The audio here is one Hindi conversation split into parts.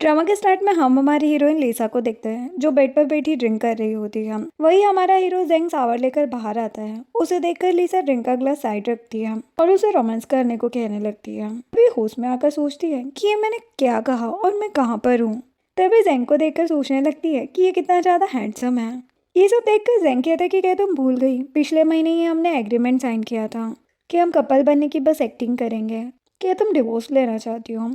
ड्रामा के स्टार्ट में हम हमारी हीरोइन लिसा को देखते हैं जो बेड पर बैठी ड्रिंक कर रही होती है। वही हमारा हीरो जेंग शावर लेकर बाहर आता है। उसे देखकर लिसा ड्रिंक का ग्लास साइड रखती है और उसे रोमांस करने को कहने लगती है। तभी होश में आकर सोचती है कि ये मैंने क्या कहा और मैं कहाँ पर हूँ। तभी जेंग को देखकर सोचने लगती है कि ये कितना ज्यादा हैंडसम है। ये सब देखकर जेंग कहता है कि क्या तुम भूल गई, पिछले महीने ही हमने एग्रीमेंट साइन किया था कि हम कपल बनने की बस एक्टिंग करेंगे। क्या तुम डिवोर्स लेना चाहती हो?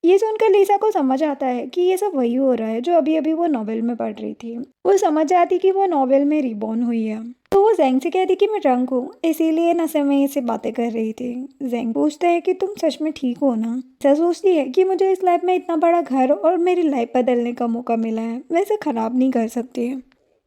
ये सुनकर लिसा को समझ आता है कि ये सब वही हो रहा है जो अभी अभी वो नॉवेल में पढ़ रही थी। वो समझ जाती कि वो नॉवेल में रिबॉर्न हुई है। तो वो जेंग से कहती कि मैं ड्रंक हूँ, इसीलिए नशे में ये बातें कर रही थी। जेंग पूछता है कि तुम सच में ठीक हो ना? लिसा सोचती है कि मुझे इस लाइफ में इतना बड़ा घर और मेरी लाइफ बदलने का मौका मिला है, वैसे खराब नहीं कर सकती।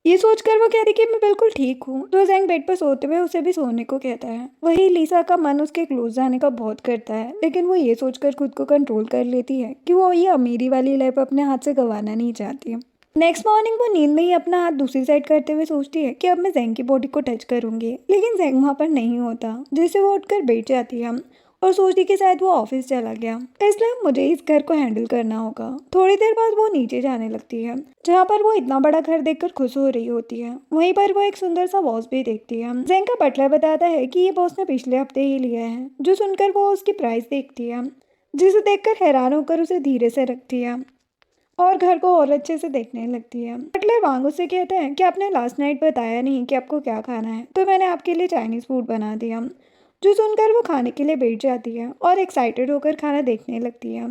ये सोचकर वो कहती कि मैं बिल्कुल ठीक हूँ। तो जेंग बेड पर सोते हुए उसे भी सोने को कहता है। वही लिसा का मन उसके क्लोज जाने का बहुत करता है, लेकिन वो ये सोचकर खुद को कंट्रोल कर लेती है कि वो ये अमीरी वाली लाइफ अपने हाथ से गंवाना नहीं चाहती। नेक्स्ट मॉर्निंग वो नींद में ही अपना हाथ दूसरी साइड करते हुए सोचती है कि अब मैं जेंग की बॉडी को टच करूंगी, लेकिन जेंग वहाँ पर नहीं होता, जिससे वो उठकर बैठ जाती है और सोचती कि शायद वो ऑफिस चला गया, इसलिए मुझे इस घर को हैंडल करना होगा। थोड़ी देर बाद वो नीचे जाने लगती है, जहाँ पर वो इतना बड़ा घर देखकर खुश हो रही होती है। वहीं पर वो एक सुंदर सा बॉस भी देखती है। जेंग का बटलर बताता है कि ये बॉस ने पिछले हफ्ते ही लिया है, जो सुनकर वो उसकी प्राइस देखती है, जिसे देखकर हैरान होकर उसे धीरे से रखती है और घर को और अच्छे से देखने लगती है। बटलर वांग उससे कहता है कि आपने लास्ट नाइट बताया नहीं कि आपको क्या खाना है, तो मैंने आपके लिए चाइनीज फूड बना दिया। जो सुनकर वो खाने के लिए बैठ जाती है और एक्साइटेड होकर खाना देखने लगती है।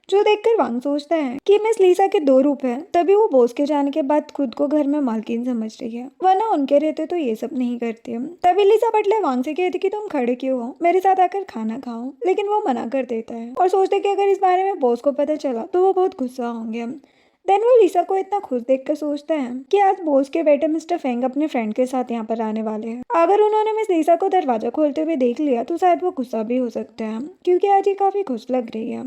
जो देखकर वांग सोचता है कि मिस लीसा के दो रूप हैं। तभी वो बॉस के जाने के बाद खुद को घर में मालकिन समझ रही है, वरना उनके रहते तो ये सब नहीं करती। तभी लीसा बटलर वांग से कहती कि तुम खड़े क्यों हो, मेरे साथ आकर खाना खाओ, लेकिन वो मना कर देता है और सोचते कि अगर इस बारे में बॉस को पता चला तो वो बहुत गुस्सा होंगे। देन वो लिसा को इतना खुश देखकर सोचता है कि आज बॉस के बेटे मिस्टर फेंग अपने फ्रेंड के साथ यहाँ पर आने वाले हैं। अगर उन्होंने मिस लिसा को दरवाजा खोलते हुए देख लिया तो शायद वो गुस्सा भी हो सकते हैं, क्योंकि आज ये काफी खुश लग रही है।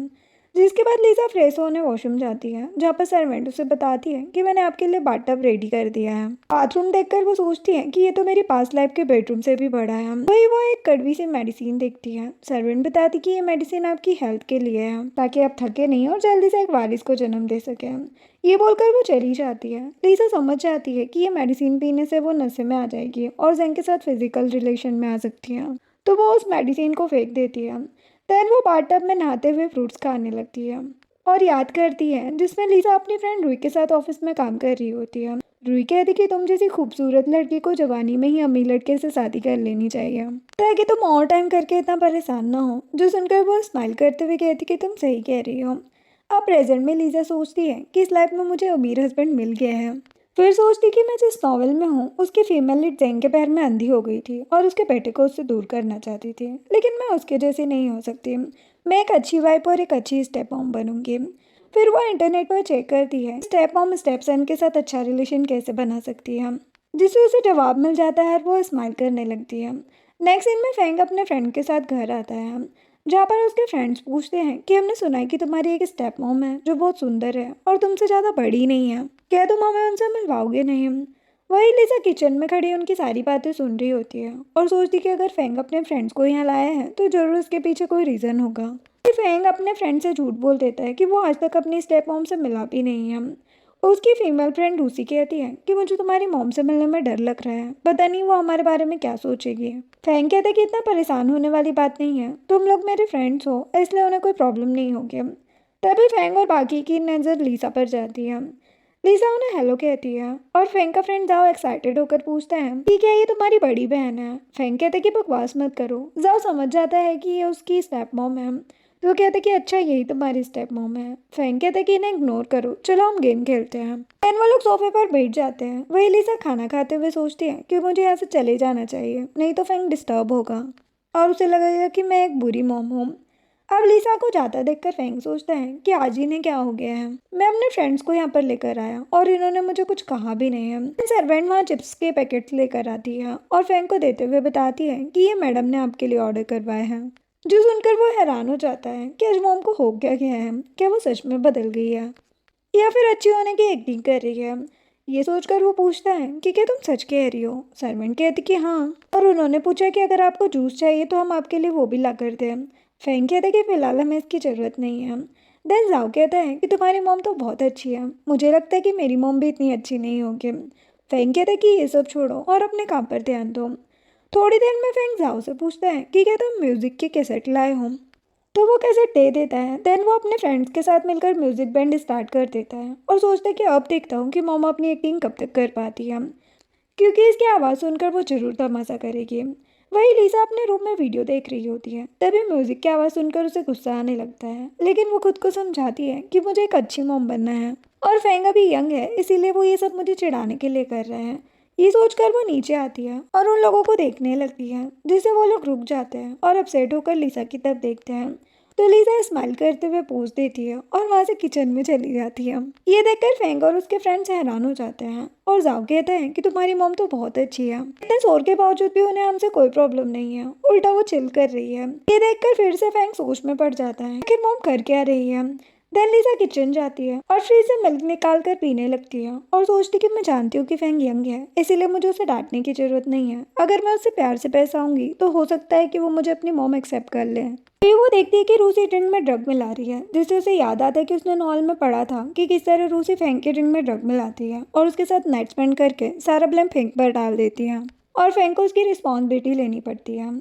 जिसके बाद लिसा फ्रेश होने वॉशरूम जाती है, जहाँ पर सर्वेंट उसे बताती है कि मैंने आपके लिए बाथटब रेडी कर दिया है। बाथरूम देखकर वो सोचती है कि ये तो मेरी पास्ट लाइफ के बेडरूम से भी बड़ा है। वही वो एक कड़वी सी मेडिसिन देखती है। सर्वेंट बताती कि ये मेडिसिन आपकी हेल्थ के लिए है, ताकि आप थके नहीं और जल्दी से एक वारिस को जन्म दे सके। ये बोलकर वो चली जाती है। लिसा समझ जाती है कि ये मेडिसिन पीने से वो नशे में आ जाएगी और जेंग के साथ फिजिकल रिलेशन में आ सकती है, तो वो उस मेडिसिन को फेंक देती है। देन वो बाथटब में नहाते हुए फ्रूट्स खाने लगती है और याद करती है जिसमें लिसा अपनी फ्रेंड रुई के साथ ऑफिस में काम कर रही होती है। रुई कहती कि तुम जैसी खूबसूरत लड़की को जवानी में ही अमीर लड़के से शादी कर लेनी चाहिए, ताकि तुम और टाइम करके इतना परेशान ना हो। जो सुनकर वो स्माइल करते हुए कहती कि तुम सही कह रही हो। अब प्रेजेंट में लिसा सोचती है कि इस लाइफ में मुझे अमीर हस्बैंड मिल गया है। फिर सोचती कि मैं जिस नॉवल में हूँ उसकी फीमेल लीड जेंग के पैर में अंधी हो गई थी और उसके बेटे को उससे दूर करना चाहती थी, लेकिन मैं उसके जैसी नहीं हो सकती। मैं एक अच्छी वाइफ और एक अच्छी स्टेप मॉम बनूंगी। फिर वो इंटरनेट पर चेक करती है स्टेप मॉम स्टेप सन के साथ अच्छा रिलेशन कैसे बना सकती है, जिससे उसे जवाब मिल जाता है और वो स्माइल करने लगती है। नेक्स्ट सीन में फेंग अपने फ्रेंड के साथ घर आता है, जहाँ पर उसके फ्रेंड्स पूछते हैं कि हमने सुना है कि तुम्हारी एक स्टेप मॉम है जो बहुत सुंदर है और तुमसे ज़्यादा बड़ी नहीं है, क्या तुम हमें उनसे मिलवाओगे नहीं? वही लिसा किचन में खड़ी उनकी सारी बातें सुन रही होती है और सोचती कि अगर फेंग अपने फ्रेंड्स को यहाँ लाया है तो जरूर उसके पीछे कोई रीज़न होगा। फेंग अपने फ्रेंड से झूठ बोल देता है कि वो आज तक अपनी स्टेप मॉम से मिला भी नहीं है। उसकी फीमेल फ्रेंड लूसी कहती है कि मुझे तुम्हारी मॉम से मिलने में डर लग रहा है, पता नहीं वो हमारे बारे में क्या सोचेगी। फैंग कहता है कि इतना परेशान होने वाली बात नहीं है, तुम लोग मेरे फ्रेंड्स हो इसलिए उन्हें कोई प्रॉब्लम नहीं होगी। तभी फैंग और बाकी की नज़र लिसा पर जाती है। लिसा उन्हें हेलो कहती है और फैंग का फ्रेंड जाओ एक्साइटेड होकर पूछता है कि क्या ये तुम्हारी बड़ी बहन है? फैंग कहते कि बकवास मत करो। जाओ समझ जाता है कि ये उसकी स्टेप मॉम है, तो कहते कि अच्छा यही तुम्हारी स्टेप मॉम है। फैंग कहते कि इन्हें इग्नोर करो, चलो हम गेम खेलते हैं। देन वो लोग सोफे पर बैठ जाते हैं। वही लिसा खाना खाते हुए सोचती है कि मुझे यहाँ से चले जाना चाहिए, नहीं तो फैंग डिस्टर्ब होगा और उसे लगेगा कि मैं एक बुरी मॉम हूँ। अब लिसा को जाता देखकर फैंग सोचता है कि आज इन्हें क्या हो गया है, मैं अपने फ्रेंड्स को यहाँ पर लेकर आया और इन्होंने मुझे कुछ कहा भी नहीं है। सर्वेंट वहाँ चिप्स के पैकेट्स लेकर आती है और फैंग को देते हुए बताती है कि ये मैडम ने आपके लिए ऑर्डर करवाए हैं। जो सुनकर वो हैरान हो जाता है कि आज मॉम को हो क्या गया है, क्या वो सच में बदल गई है या फिर अच्छी होने की एक्टिंग कर रही है। ये सोचकर वो पूछता है कि क्या तुम सच कह रही हो? सर्वेंट कहती कि हाँ, और उन्होंने पूछा कि अगर आपको जूस चाहिए तो हम आपके लिए वो भी ला कर दें। फैंग कहते कि फिलहाल हमें इसकी ज़रूरत नहीं है। देन जाओ कहता है कि तुम्हारी मॉम तो बहुत अच्छी है, मुझे लगता है कि मेरी मॉम भी इतनी अच्छी नहीं होगी। फेंग कहता है कि ये सब छोड़ो और अपने काम पर ध्यान दो। थोड़ी देर में फेंग जाओ से पूछता है कि क्या तुम म्यूजिक की कैसेट लाए हो, तो वो कैसेट दे देता है। देन वो अपने फ्रेंड्स के साथ मिलकर म्यूजिक बैंड स्टार्ट कर देता है और सोचता है कि अब देखता हूँ कि मॉम अपनी एक्टिंग कब तक कर पाती है, क्योंकि इसकी आवाज़ सुनकर वो जरूर तमाशा करेगी। वही लीसा अपने रूम में वीडियो देख रही होती है, तभी म्यूजिक की आवाज़ सुनकर उसे गुस्सा आने लगता है, लेकिन वो खुद को समझाती है कि मुझे एक अच्छी मॉम बनना है और फेंग अभी यंग है, इसीलिए वो ये सब मुझे चिढ़ाने के लिए कर रहे हैं। ये सोचकर वो नीचे आती है और उन लोगों को देखने लगती है, जिससे वो लोग रुक जाते हैं और अपसेट होकर लीसा की तरफ देखते हैं। तो लीजा स्माइल करते हुए पोज देती है और वहां से किचन में चली जाती है। ये देखकर फेंग और उसके फ्रेंड्स हैरान हो जाते हैं और जाओ कहता है कि तुम्हारी मॉम तो बहुत अच्छी है, इतने शोर के बावजूद भी उन्हें हमसे कोई प्रॉब्लम नहीं है, उल्टा वो चिल कर रही है। ये देखकर फिर से फेंग सोच में पड़ जाता है आखिर मॉम कर क्या रही है। देन लीजा किचन जाती है और फ्रिज से मिल्क निकाल कर पीने लगती है और सोचती कि मैं जानती हूँ कि फेंग यंग है, इसीलिए मुझे उसे डांटने की जरूरत नहीं है। अगर मैं उससे प्यार से पेश आऊंगी तो हो सकता है कि वो मुझे अपनी मॉम एक्सेप्ट कर ले। फिर वो देखती है कि रूसी ड्रिंक में ड्रग मिला रही है, जिससे उसे याद आता है कि उसने नॉवल में पढ़ा था कि किस तरह रूसी फेंक के ड्रिंक में ड्रग मिलाती है और उसके साथ नाइट स्पेंड करके सारा ब्लेम फेंक पर डाल देती है और फेंक को उसकी रिस्पॉन्सिबिलिटी लेनी पड़ती है।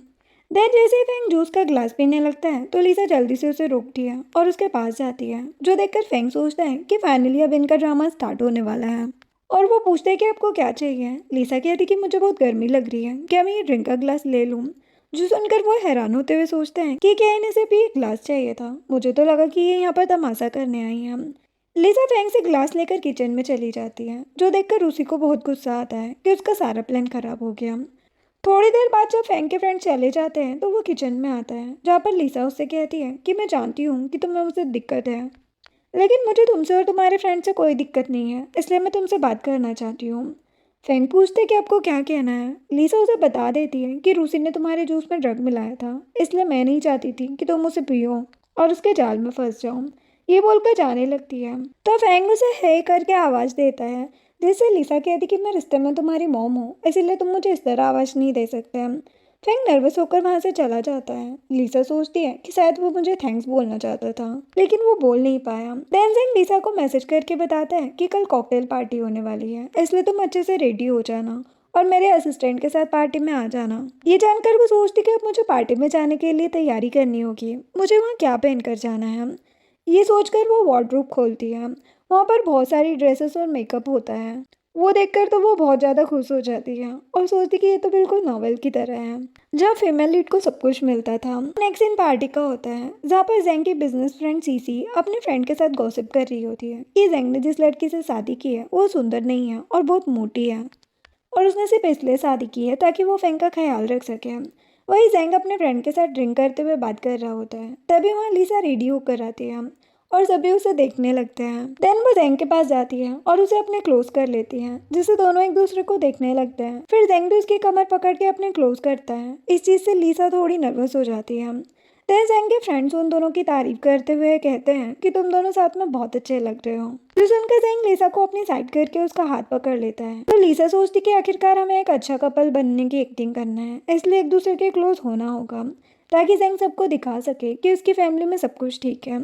देन जैसे ही फेंग जूस का ग्लास पीने लगता है तो लीसा जल्दी से उसे रोकती है और उसके पास जाती है, जो देखकर फेंग सोचता है कि फाइनली अब इनका ड्रामा स्टार्ट होने वाला है और वो पूछते हैं कि आपको क्या चाहिए। लीसा कहती कि मुझे बहुत गर्मी लग रही है, क्या मैं ये ड्रिंक का ग्लास ले लूँ। जो सुनकर वो हैरान होते हुए सोचते हैं कि क्या इन्हें सिर्फ एक ग्लास चाहिए था, मुझे तो लगा कि ये यहाँ पर तमाशा करने आई हैं। लीसा फेंग से ग्लास लेकर किचन में चली जाती है, जो देखकर रूसी को बहुत गुस्सा आता है कि उसका सारा प्लान खराब हो गया। थोड़ी देर बाद जब फेंग के फ्रेंड चले जाते हैं तो वो किचन में आता है, जहाँ पर लीसा उससे कहती है कि मैं जानती हूँ कि तुम्हें मुझसे दिक्कत है, लेकिन मुझे तुमसे और तुम्हारे फ्रेंड से कोई दिक्कत नहीं है, इसलिए मैं तुमसे बात करना चाहती हूँ। फेंग पूछते कि आपको क्या कहना है। लीसा उसे बता देती है कि रूसी ने तुम्हारे जूस में ड्रग मिलाया था, इसलिए मैं नहीं चाहती थी कि तुम उसे पियो और उसके जाल में फंस जाओ। ये बोलकर जाने लगती है तो फेंग उसे हे करके आवाज़ देता है, जिससे लीसा कहती कि मैं रिश्ते में तुम्हारी मॉम हूँ, इसीलिए तुम मुझे इस तरह आवाज़ नहीं दे सकते। फेंग नर्वस होकर वहां से चला जाता है। लीसा सोचती है कि शायद वो मुझे थैंक्स बोलना चाहता था, लेकिन वो बोल नहीं पाया। देन जेंग लीसा को मैसेज करके बताता है कि कल कॉकटेल पार्टी होने वाली है, इसलिए तुम अच्छे से रेडी हो जाना और मेरे असिस्टेंट के साथ पार्टी में आ जाना। ये जानकर वो सोचती कि अब मुझे पार्टी में जाने के लिए तैयारी करनी होगी, मुझे वहाँ क्या पहनकर जाना है। ये सोचकर वो वार्डरोब खोलती है, वहाँ पर बहुत सारी ड्रेसेस और मेकअप होता है। वो देखकर तो वो बहुत ज़्यादा खुश हो जाती है और सोचती कि ये तो बिल्कुल नॉवेल की तरह है, जहाँ फीमेल लीड को सब कुछ मिलता था। नेक्स्ट सीन पार्टी का होता है, जहाँ पर जेंग की बिजनेस फ्रेंड सीसी अपने फ्रेंड के साथ गॉसिप कर रही होती है कि जेंग ने जिस लड़की से शादी की है वो सुंदर नहीं है और बहुत मोटी है और उसने सिर्फ इसलिए शादी की है ताकि वो फेंग का ख्याल रख सके। वही जेंग अपने फ्रेंड के साथ ड्रिंक करते हुए बात कर रहा होता है, तभी वहाँ लीसा रेडी होकर आती है और सभी उसे देखने लगते हैं। देन वो जेंग के पास जाती है और उसे अपने क्लोज कर लेती है, जिससे दोनों एक दूसरे को देखने लगते हैं। फिर जेंग भी उसकी कमर पकड़ के अपने क्लोज करता है। इस चीज से लीसा थोड़ी नर्वस हो जाती है। देन जेंग के फ्रेंड्स उन दोनों की तारीफ करते हुए कहते हैं कि तुम दोनों साथ में बहुत अच्छे लग रहे हो। जो सुनकर जेंग लीसा को अपनी साइड करके उसका हाथ पकड़ लेता है। तो लीसा सोचती कि आखिरकार हमें एक अच्छा कपल बनने की एक्टिंग करना है, इसलिए एक दूसरे के क्लोज होना होगा ताकि जेंग सबको दिखा सके कि उसकी फैमिली में सब कुछ ठीक है।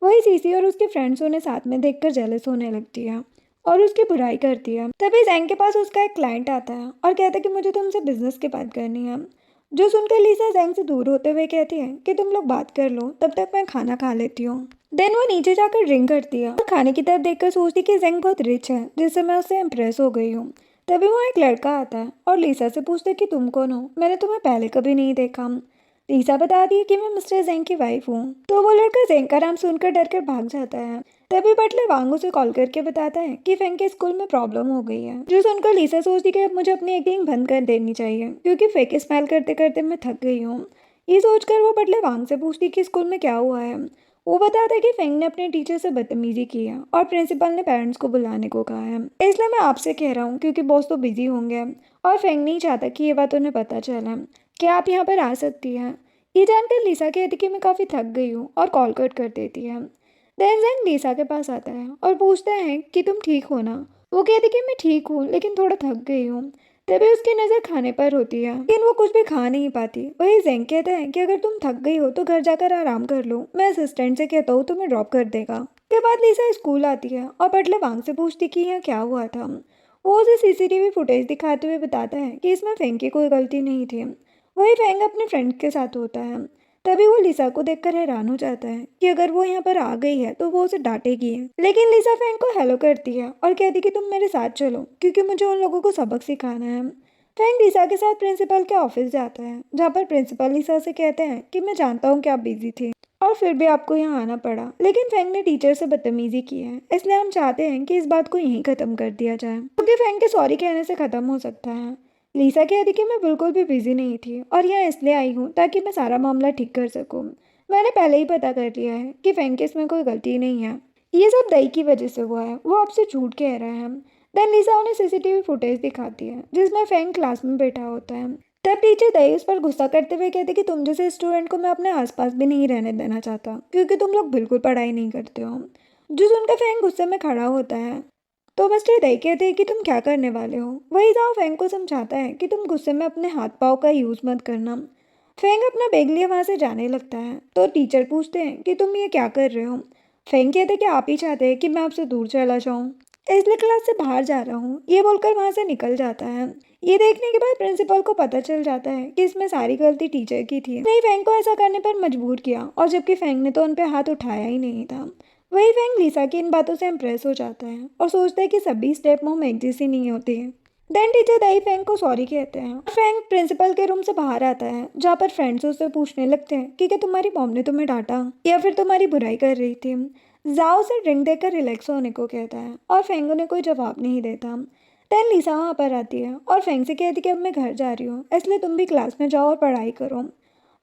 वही सीसी और उसके फ्रेंड्स उन्हें साथ में देखकर जेलस होने लगती है और उसकी बुराई करती है। तभी जेंग के पास उसका एक क्लाइंट आता है और कहता है कि मुझे तुमसे बिजनेस की बात करनी है। जो सुनकर लीसा जेंग से दूर होते हुए कहती है कि तुम लोग बात कर लो, तब तक मैं खाना खा लेती हूँ। देन वो नीचे जाकर ड्रिंक करती है और खाने की तरफ देखकर सोचती कि जेंग बहुत रिच है, जिससे मैं उससे इम्प्रेस हो गई हूँ। तभी वहाँ एक लड़का आता है और लीसा से पूछता है कि तुम कौन हो, मैंने तुम्हें पहले कभी नहीं देखा। लीसा बताती है कि मैं मिस्टर जेंग की वाइफ हूँ। तो वो लड़का जेंग का नाम सुनकर डर कर भाग जाता है। तभी बटलर वांग उसे कॉल करके बताता है कि फेंग के स्कूल में प्रॉब्लम हो गई है। जो सुनकर लीसा सोचती कि अब मुझे अपनी एक्टिंग बंद कर देनी चाहिए, क्योंकि फेक स्माइल करते करते मैं थक गई हूँ। ये सोचकर वो बटलर वांग से पूछती कि स्कूल में क्या हुआ है। वो बताता है कि फेंग ने अपने टीचर से बदतमीजी की है और प्रिंसिपल ने पेरेंट्स को बुलाने को कहा है, इसलिए मैं आपसे कह रहा हूँ क्योंकि बॉस तो बिजी होंगे और फेंग नहीं चाहता कि ये बात उन्हें पता चले। क्या आप यहाँ पर आ सकती हैं। ये जानकर लीसा कहती कि मैं काफ़ी थक गई हूँ और कॉल कट कर देती है। देन जेंग लीसा के पास आता है और पूछता है कि तुम ठीक हो ना। वो कहती कि मैं ठीक हूँ लेकिन थोड़ा थक गई हूँ। तभी उसकी नज़र खाने पर होती है, लेकिन वो कुछ भी खा नहीं पाती। वही जेंग कहता है कि अगर तुम थक गई हो तो घर जाकर आराम कर लो, मैं असिस्टेंट से कहता हूँ तुम्हें ड्रॉप कर देगा। उसके बाद लिसा स्कूल आती है और बटलर वांग से पूछती कि यहाँ क्या हुआ था। वो उसे सीसीटीवी फुटेज दिखाते हुए बताता है कि इसमें फेंग की कोई गलती नहीं थी। वही फेंग अपने फ्रेंड के साथ होता है। तभी वो लिसा को देखकर हैरान हो जाता है कि अगर वो यहाँ पर आ गई है तो वो उसे डांटेगी, लेकिन लिसा फेंग को हेलो करती है और कहती कि तुम मेरे साथ चलो क्योंकि मुझे उन लोगों को सबक सिखाना है। फेंग लिसा के साथ प्रिंसिपल के ऑफिस जाता है, जहाँ पर प्रिंसिपल लिसा से कहते हैं कि मैं जानता हूँ कि आप बिजी थी और फिर भी आपको यहाँ आना पड़ा, लेकिन फेंग ने टीचर से बदतमीजी की है, इसलिए हम चाहते हैं कि इस बात को यहीं खत्म कर दिया जाए, क्योंकि फेंग के सॉरी कहने से खत्म हो सकता है। लिसा कहती कि मैं बिल्कुल भी बिजी नहीं थी और यहाँ इसलिए आई हूँ ताकि मैं सारा मामला ठीक कर सकूँ। मैंने पहले ही पता कर लिया है कि फेंग के इसमें कोई गलती नहीं है, ये सब दही की वजह से हुआ है, वो आपसे झूठ कह रहा है। देन लिसा उन्हें सीसीटीवी फुटेज दिखाती है जिसमें फेंग क्लास में बैठा होता है। तब टीचर दही उस पर गुस्सा करते हुए कहते कि तुम जैसे स्टूडेंट को मैं अपने आसपास भी नहीं रहने देना चाहता क्योंकि तुम लोग बिल्कुल पढ़ाई नहीं करते हो। जो सुनकर फेंग गुस्से में खड़ा होता है तो मिस्टर दही कहते हैं कि तुम क्या करने वाले हो। वही जाओ फेंग को समझाता है कि तुम गुस्से में अपने हाथ पाँव का यूज़ मत करना। फेंग अपना बैग लिए वहाँ से जाने लगता है तो टीचर पूछते हैं कि तुम ये क्या कर रहे हो। फेंग कहते हैं कि आप ही चाहते हैं कि मैं आपसे दूर चला जाऊँ, इसलिए क्लास से बाहर जा रहा हूँ, ये बोलकर वहाँ से निकल जाता है। ये देखने के बाद प्रिंसिपल को पता चल जाता है कि इसमें सारी गलती टीचर की थी, नहीं फेंग को ऐसा करने पर मजबूर किया और जबकि फेंग ने तो उन पर हाथ उठाया ही नहीं था। वही फेंग लिसा की इन बातों से इम्प्रेस हो जाता है और सोचता है कि सभी स्टेप मोम एक जैसी नहीं होती है। देन टीचर दही फेंग को सॉरी कहते हैं और फेंग प्रिंसिपल के रूम से बाहर आता है, जहाँ पर फ्रेंड्स उससे पूछने लगते हैं कि क्या तुम्हारी मॉम ने तुम्हें डांटा या फिर तुम्हारी बुराई कर रही थी। जाओ से ड्रिंक देकर रिलैक्स होने को कहता है और फेंग उन्हें कोई जवाब नहीं देता। देन लिसा वहाँ पर आती है और फेंग से कहती कि अब मैं घर जा रही हूँ, इसलिए तुम भी क्लास में जाओ और पढ़ाई करो।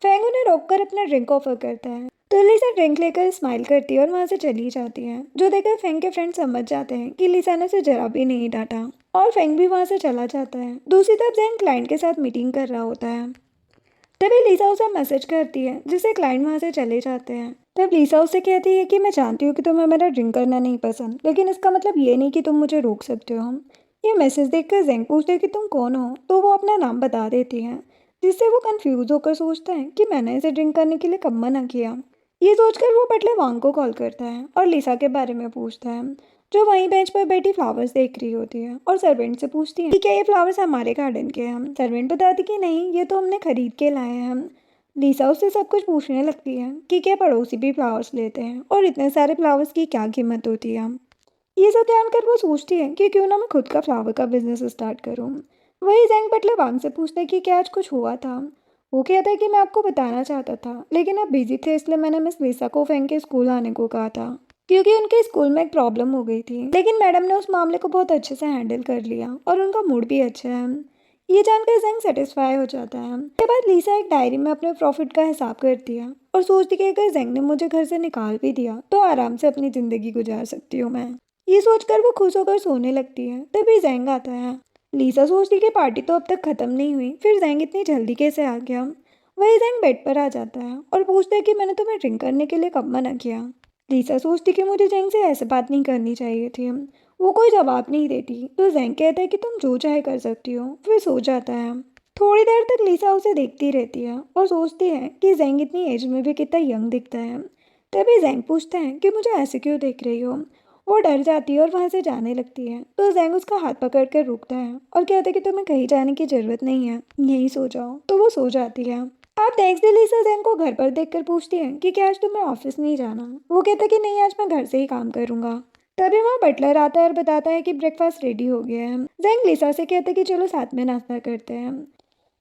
फेंग उन्हें रोककर अपना ड्रिंक ऑफर करता है तो लिसा ड्रिंक लेकर स्माइल करती है और वहाँ से चली जाती है, जो देखकर फेंग के फ्रेंड समझ जाते हैं कि लिसा ने उसे जरा भी नहीं डांटा और फेंग भी वहाँ से चला जाता है। दूसरी तरफ जैन क्लाइंट के साथ मीटिंग कर रहा होता है। तभी लिसा उसे मैसेज करती है जिससे क्लाइंट वहाँ से चले जाते हैं। तब लिसा उससे कहती है कि मैं जानती हूँ कि तुम्हें मेरा ड्रिंक करना नहीं पसंद, लेकिन इसका मतलब ये नहीं कि तुम मुझे रोक सकते हो। ये मैसेज देखकर जेंग पूछते हैं कि तुम कौन हो, तो वो अपना नाम बता देती है, जिससे वो कंफ्यूज होकर सोचता है कि मैंने इसे ड्रिंक करने के लिए कब मना किया। ये सोचकर वो बटलर वांग को कॉल करता है और लिसा के बारे में पूछता है, जो वहीं बेंच पर बैठी फ्लावर्स देख रही होती है और सर्वेंट से पूछती है कि क्या ये फ्लावर्स हमारे गार्डन के हैं। सर्वेंट बताती कि नहीं, ये तो हमने खरीद के लाए हैं हम। लिसा उससे सब कुछ पूछने लगती है कि क्या पड़ोसी भी फ्लावर्स लेते हैं और इतने सारे फ्लावर्स की क्या कीमत होती है। ये सब जानकर वो सोचती है कि क्यों ना मैं खुद का फ्लावर का बिजनेस स्टार्ट करूँ। वही जैंग बटलर वांग से पूछता है कि क्या आज कुछ हुआ था। वो कहता है कि मैं आपको बताना चाहता था, लेकिन आप बिजी थे, इसलिए मैंने मिस लिसा को फेंग के स्कूल आने को कहा था क्योंकि उनके स्कूल में एक प्रॉब्लम हो गई थी, लेकिन मैडम ने उस मामले को बहुत अच्छे से हैंडल कर लिया और उनका मूड भी अच्छा है। ये जानकर जैंग सेटिस्फाई हो जाता है। उसके बाद लिसा एक डायरी में अपने प्रॉफिट का हिसाब करती है और सोचती कि अगर जैंग ने मुझे घर से निकाल भी दिया तो आराम से अपनी ज़िंदगी गुजार सकती हूँ मैं। ये सोचकर वो खुश होकर सोने लगती है। तभी जैंग आता है। लिसा सोचती कि पार्टी तो अब तक खत्म नहीं हुई, फिर जैंग इतनी जल्दी कैसे आ गया। वही जैंग बेड पर आ जाता है और पूछता है कि मैंने तुम्हें ड्रिंक करने के लिए कब मना किया। लिसा सोचती कि मुझे जैंग से ऐसे बात नहीं करनी चाहिए थी। वो कोई जवाब नहीं देती तो जैंग कहता है कि तुम जो चाहे कर सकती हो, फिर सो जाता है। थोड़ी देर तक लिसा उसे देखती रहती है और सोचती है कि जैंग इतनी एज में भी कितना यंग दिखता है। तभी जैंग पूछता है कि मुझे ऐसे क्यों देख रही हो। वो डर जाती है और वहाँ से जाने लगती है तो जैंग उसका हाथ पकड़ कर रुकता है और कहता है कि तुम्हें कहीं जाने की जरूरत नहीं है, यहीं सो जाओ। तो वो सो जाती है। आप नेक्स्ट डे लिसा जैंग को घर पर देखकर पूछती है कि क्या आज तुम्हें ऑफिस नहीं जाना। वो कहता है कि नहीं, आज मैं घर से ही काम करूंगा। तभी वहाँ बटलर आता है और बताता है कि ब्रेकफास्ट रेडी हो गया है। जैंग लिसा से कहता है कि चलो साथ में नाश्ता करते हैं।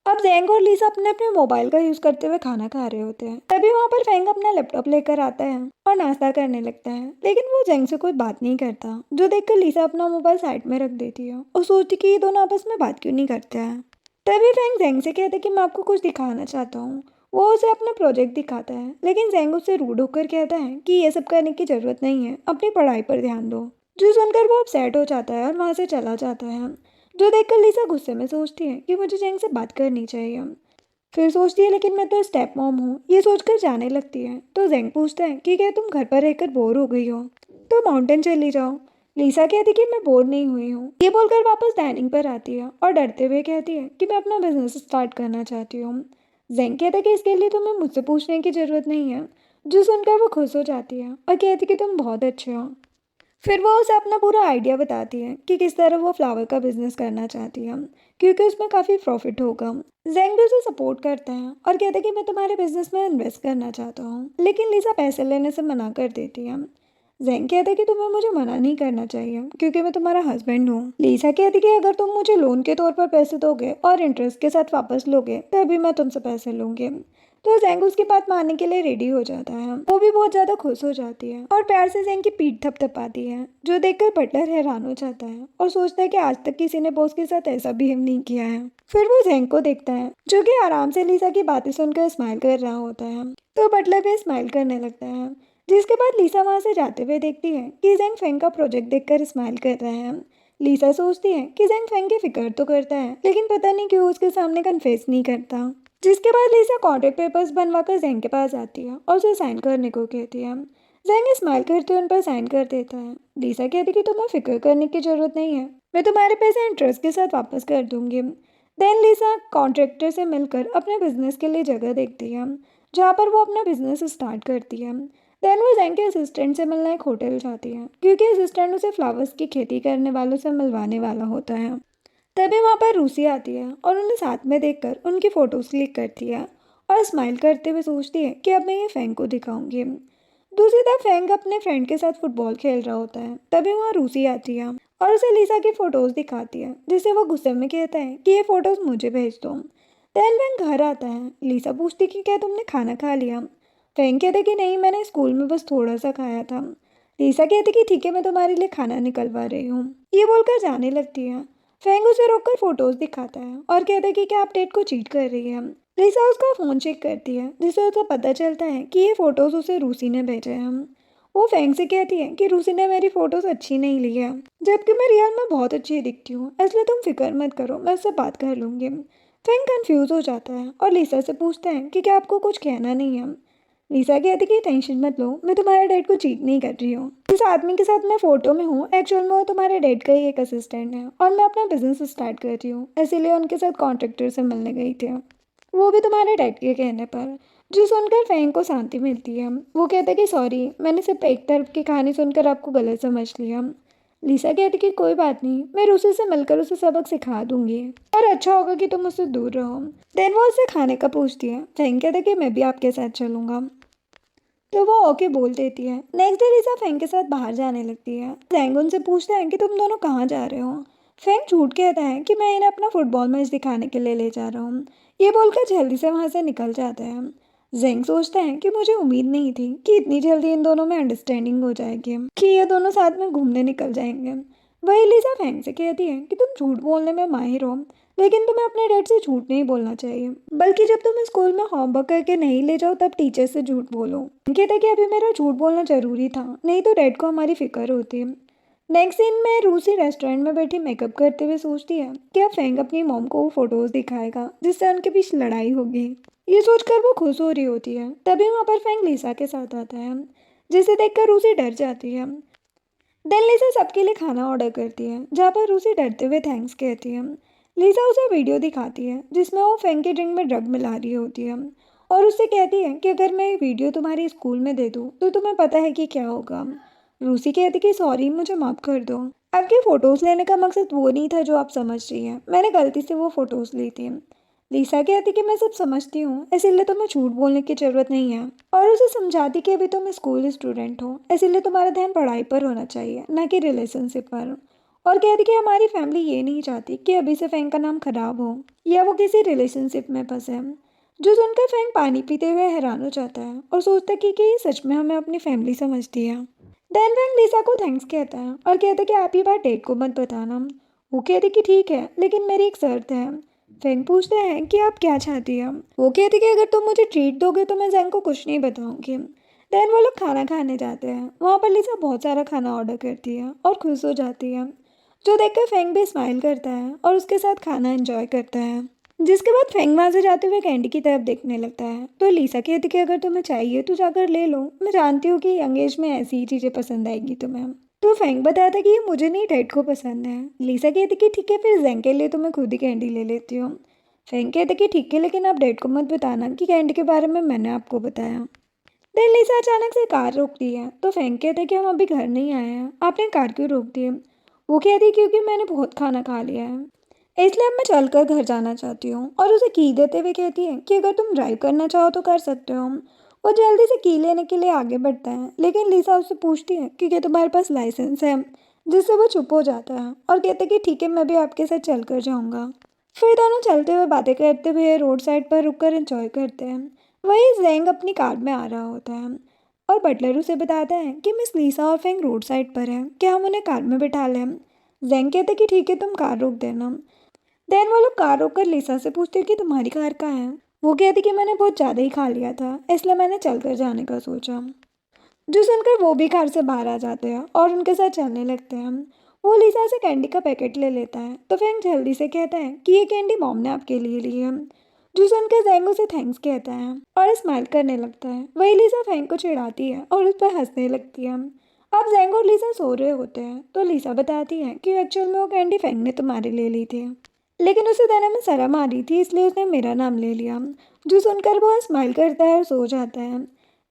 अब जैंग और लिसा अपने अपने मोबाइल का यूज करते हुए खाना खा रहे होते हैं। तभी वहाँ पर फेंग अपना लैपटॉप लेकर आता है और नाश्ता करने लगता है, लेकिन वो जैंग से कोई बात नहीं करता, जो देखकर लिसा अपना मोबाइल साइड में रख देती है और सोचती कि ये दोनों आपस में बात क्यों नहीं करते हैं। तभी फेंग जैंग से कहता है कि मैं आपको कुछ दिखाना चाहता हूँ। वो उसे अपना प्रोजेक्ट दिखाता है, लेकिन जैंग उससे रूड होकर कहता है कि ये सब करने की जरूरत नहीं है, अपनी पढ़ाई पर ध्यान दो। जो सुनकर वो अपसेट हो जाता है और वहाँ से चला जाता है, जो देखकर लिसा गुस्से में सोचती है कि मुझे जैंग से बात करनी चाहिए। फिर सोचती है लेकिन मैं तो स्टेप मॉम हूँ, ये सोचकर जाने लगती है तो जैंग पूछता है कि क्या तुम घर पर रहकर बोर हो गई हो तो माउंटेन चली जाओ। लिसा कहती कि मैं बोर नहीं हुई हूँ। ये बोलकर वापस डाइनिंग पर आती है और डरते हुए कहती है कि मैं अपना बिजनेस स्टार्ट करना चाहती हूँ। जेंग कहता है कि इसके लिए तुम्हें मुझसे पूछने की जरूरत नहीं है। जो सुनकर वो खुश हो जाती है और कहती कि तुम बहुत अच्छे हो। फिर वो उसे अपना पूरा आइडिया बताती है कि किस तरह वो फ्लावर का बिजनेस करना चाहती है, क्योंकि उसमें काफ़ी प्रॉफिट होगा। जेंग भी उसे सपोर्ट करता है और कहता है कि मैं तुम्हारे बिजनेस में इन्वेस्ट करना चाहता हूँ, लेकिन लिसा पैसे लेने से मना कर देती है। जेंग कहता है कि तुम्हें मुझे मना नहीं करना चाहिए क्योंकि मैं तुम्हारा हस्बैंड हूँ। लिसा कहती है कि अगर तुम मुझे लोन के तौर पर पैसे दोगे और इंटरेस्ट के साथ वापस लोगे तभी मैं तुमसे पैसे लूंगी। तो जेंग उसकी बात मानने के लिए रेडी हो जाता है। वो भी बहुत ज्यादा खुश हो जाती है और प्यार से जेंग की पीठ थपथपाती है, जो देखकर बटलर हैरान हो जाता है और सोचता है कि आज तक किसी ने बॉस के साथ ऐसा बिहेव नहीं किया है। फिर वो जेंग को देखता है जो कि आराम से लिसा की बातें सुनकर स्माइल कर रहा होता है, तो बटलर भी स्माइल करने लगता है। जिसके बाद लिसा वहां से जाते हुए देखती है कि जेंग फेंग का प्रोजेक्ट देखकर स्माइल कर रहा है। लिसा सोचती है कि जेंग फेंग की फिक्र तो करता है, लेकिन पता नहीं क्यों उसके सामने कन्फेस नहीं करता। जिसके बाद लिसा कॉन्ट्रैक्ट पेपर्स बनवाकर जेंग के पास आती है और उसे साइन करने को कहती है। जेंग स्माइल करते हुए उन पर साइन कर देता है। लिसा कहती है कि तुम्हें फिक्र करने की जरूरत नहीं है, मैं तुम्हारे पैसे इंटरेस्ट के साथ वापस कर दूंगी। देन लिसा कॉन्ट्रैक्टर से मिलकर अपने बिजनेस के लिए जगह देखती है, जहाँ पर वो अपना बिजनेस स्टार्ट करती है। देन वो जेंग के असिस्टेंट से मिलने एक होटल जाती है, क्योंकि असिस्टेंट उसे फ्लावर्स की खेती करने वालों से मिलवाने वाला होता है। तभी वहाँ पर रूसी आती है और उन्हें साथ में देखकर उनकी फ़ोटोज़ क्लिक करती है और स्माइल करते हुए सोचती है कि अब मैं ये फैंग को दिखाऊंगी। दूसरी तरफ फैंग अपने फ्रेंड के साथ फुटबॉल खेल रहा होता है। तभी वहाँ रूसी आती है और उसे लिसा की फ़ोटोज़ दिखाती है, जिससे वो गुस्से में कहता है कि ये फ़ोटोज़ मुझे भेज दो। देन फैंग घर आता है। लिसा पूछती कि क्या तुमने खाना खा लिया। फैंग कहते कि नहीं, मैंने स्कूल में बस थोड़ा सा खाया था। लिसा कहती कि ठीक है, मैं तुम्हारे लिए खाना निकलवा रही हूँ। ये बोलकर जाने लगती है। फैंग उसे रोककर फोटोज दिखाता है और कहता है कि क्या आप डेट को चीट कर रही है। लिसा उसका फोन चेक करती है, जिससे उसे पता चलता है कि ये फोटोज उसे रूसी ने भेजे हैं। वो फैंग से कहती है कि रूसी ने मेरी फोटोज अच्छी नहीं ली है, जबकि मैं रियल में बहुत अच्छी दिखती हूँ, इसलिए तुम फिक्र मत करो, मैं उससे बात कर लूंगी। फैंग कंफ्यूज हो जाता है और लिसा से पूछता है कि क्या आपको कुछ कहना नहीं है। लिसा कहती कि टेंशन मत लो, मैं तुम्हारे डैड को चीट नहीं कर रही हूँ। जिस आदमी के साथ मैं फोटो में हूँ एक्चुअल में वो तुम्हारे डैड का ही एक असिस्टेंट है और मैं अपना बिजनेस स्टार्ट कर रही हूँ, इसीलिए उनके साथ कॉन्ट्रैक्टर से मिलने गई थी, वो भी तुम्हारे डैड के कहने पर। जो सुनकर फैंग को शांति मिलती है। वो कहता है कि सॉरी, मैंने सिर्फ एक तरफ की कहानी सुनकर आपको गलत समझ लिया। लिसा कहती कि कोई बात नहीं, मैं रूसी से मिलकर उसे सबक सिखा दूंगी और अच्छा होगा कि तुम उससे दूर रहो। देन वो उससे खाने का पूछती है। फैंग कहता है कि मैं भी आपके साथ चलूंगा, तो वो ओके बोल देती है। नेक्स्ट डे लिसा फेंग के साथ बाहर जाने लगती है। फैंग उनसे पूछता है कि तुम दोनों कहाँ जा रहे हो। फेंग झूठ कहता है कि मैं इन्हें अपना फुटबॉल मैच दिखाने के लिए ले जा रहा हूँ। ये बोलकर जल्दी से वहाँ से निकल जाता है। जेंग सोचता है कि मुझे उम्मीद नहीं थी कि इतनी जल्दी इन दोनों में अंडरस्टैंडिंग हो जाएगी, कि ये दोनों साथ में घूमने निकल जाएंगे। वही लिसा फैंग से कहती है कि तुम झूठ बोलने में माहिर हो, लेकिन तुम्हें अपने डैड से झूठ नहीं बोलना चाहिए, बल्कि जब तुम स्कूल में होमवर्क करके नहीं ले जाओ तब टीचर से झूठ बोलो। कहता कि अभी मेरा झूठ बोलना जरूरी था, नहीं तो डैड को हमारी फिक्र होती। नेक्स्ट सीन में रूसी रेस्टोरेंट में बैठी मेकअप करते हुए सोचती है कि अब फैंग अपनी मॉम को वो फोटोज दिखाएगा जिससे उनके बीच लड़ाई होगी। ये सोचकर वो खुश हो रही होती है। तभी वहाँ पर फैंग लिसा के साथ आता है, जिसे देखकर रूसी डर जाती है। देन लिसा सबके लिए खाना ऑर्डर करती है, जहाँ पर रूसी डरते हुए थैंक्स कहती है। लिसा उसे वीडियो दिखाती है जिसमें वो फेंग के ड्रिंक में ड्रग मिला रही होती है और उससे कहती है कि अगर मैं ये वीडियो तुम्हारी स्कूल में दे दूँ तो तुम्हें पता है कि क्या होगा। रूसी कहती कि सॉरी, मुझे माफ़ कर दो, आपकी फ़ोटोज़ लेने का मकसद वो नहीं था जो आप समझ रही हैं, मैंने गलती से वो फ़ोटोज़ ली थी। लिसा कहती कि मैं सब समझती हूँ, इसीलिए तुम्हें झूठ बोलने की ज़रूरत नहीं है, और उसे समझाती कि अभी तुम स्कूल स्टूडेंट हो, इसीलिए तुम्हारा ध्यान पढ़ाई पर होना चाहिए, ना कि रिलेशनशिप पर। और कहती कि हमारी फैमिली ये नहीं चाहती कि अभी से फैंग का नाम खराब हो या वो किसी रिलेशनशिप में फंसे। जो सुनकर फैंग पानी पीते हुए हैरान हो जाता है और सोचता है कि ये सच में हमें अपनी फैमिली समझती है। देन फैंग लिसा को थैंक्स कहता है और कहता है कि आप ये बात डेट को मत बताना। वो कहती कि ठीक है, लेकिन मेरी एक शर्त है। फैंग पूछते हैं कि आप क्या चाहती हैं। वो कहती कि अगर तुम मुझे ट्रीट दोगे तो मैं जैंग को कुछ नहीं बताऊंगी। देन वो लोग खाना खाने जाते हैं। वहाँ पर लिसा बहुत सारा खाना ऑर्डर करती है और खुश हो जाती है, जो देखकर फैंग भी स्माइल करता है और उसके साथ खाना एंजॉय करता है। जिसके बाद फैंग वहाँ से जाते हुए कैंडी की तरफ देखने लगता है, तो लिसा कहती कि अगर तुम्हें चाहिए तो जाकर ले लो, मैं जानती हूँ कि यंग एज में ऐसी ही चीज़ें पसंद आएगी तुम्हें। तो फेंग बताता कि ये मुझे नहीं, टेड को पसंद है। लिसा कहती कि ठीक है, फिर जेंग के लिए तो मैं खुद ही कैंडी ले लेती हूँ। फेंग कहते कि ठीक है, लेकिन आप डैड को मत बताना कि कैंडी के बारे में मैंने आपको बताया। देन लिसा अचानक से कार रोकती है तो फेंग कहते कि हम अभी घर नहीं आए हैं, आपने कार क्यों रोक दी है? वो कहती क्योंकि मैंने बहुत खाना खा लिया है, इसलिए अब मैं चलकर घर जाना चाहती हूँ। और उसे की देते हुए कहती है कि अगर तुम ड्राइव करना चाहो तो कर सकते हो। वो जल्दी से की लेने के लिए आगे बढ़ता है, लेकिन लिसा उससे पूछती है कि क्या तुम्हारे पास लाइसेंस है, जिससे वो चुप हो जाता है और कहते कि ठीक है, मैं भी आपके साथ चल कर जाऊँगा। फिर दोनों चलते हुए बातें करते हुए रोड साइड पर रुककर एंजॉय करते हैं। वहीं जेंग अपनी कार में आ रहा होता है और बटलर उसे बताता है कि मिस लीसा और फेंग रोड साइड पर है, क्या हम उन्हें कार में बिठा लें? जेंग कहते कि ठीक है, तुम कार रोक देना। देन वो लोग कार रोक कर लीसा से पूछते कि तुम्हारी कार कहाँ है? वो कहती कि मैंने बहुत ज़्यादा ही खा लिया था, इसलिए मैंने चलकर जाने का सोचा। जो सुनकर वो भी कार से बाहर आ जाते हैं और उनके साथ चलने लगते हैं। वो लिसा से कैंडी का पैकेट ले लेता है तो फैंग जल्दी से कहता है कि ये कैंडी मॉम ने आपके लिए ली है। जो सुनकर जैंग उसे थैंक्स कहता है और स्माइल करने लगता है। वही लिसा फैंग को चिढ़ाती है और उस पर हंसने लगती है। अब जैंग और लिसा सो रहे होते हैं तो लिसा बताती है कि एक्चुअल में वो कैंडी फैंग ने तुम्हारे लिए ली थी, लेकिन उसे देने में शर्म आ रही थी, इसलिए उसने मेरा नाम ले लिया। जो सुनकर वो स्माइल करता है और सो जाता है।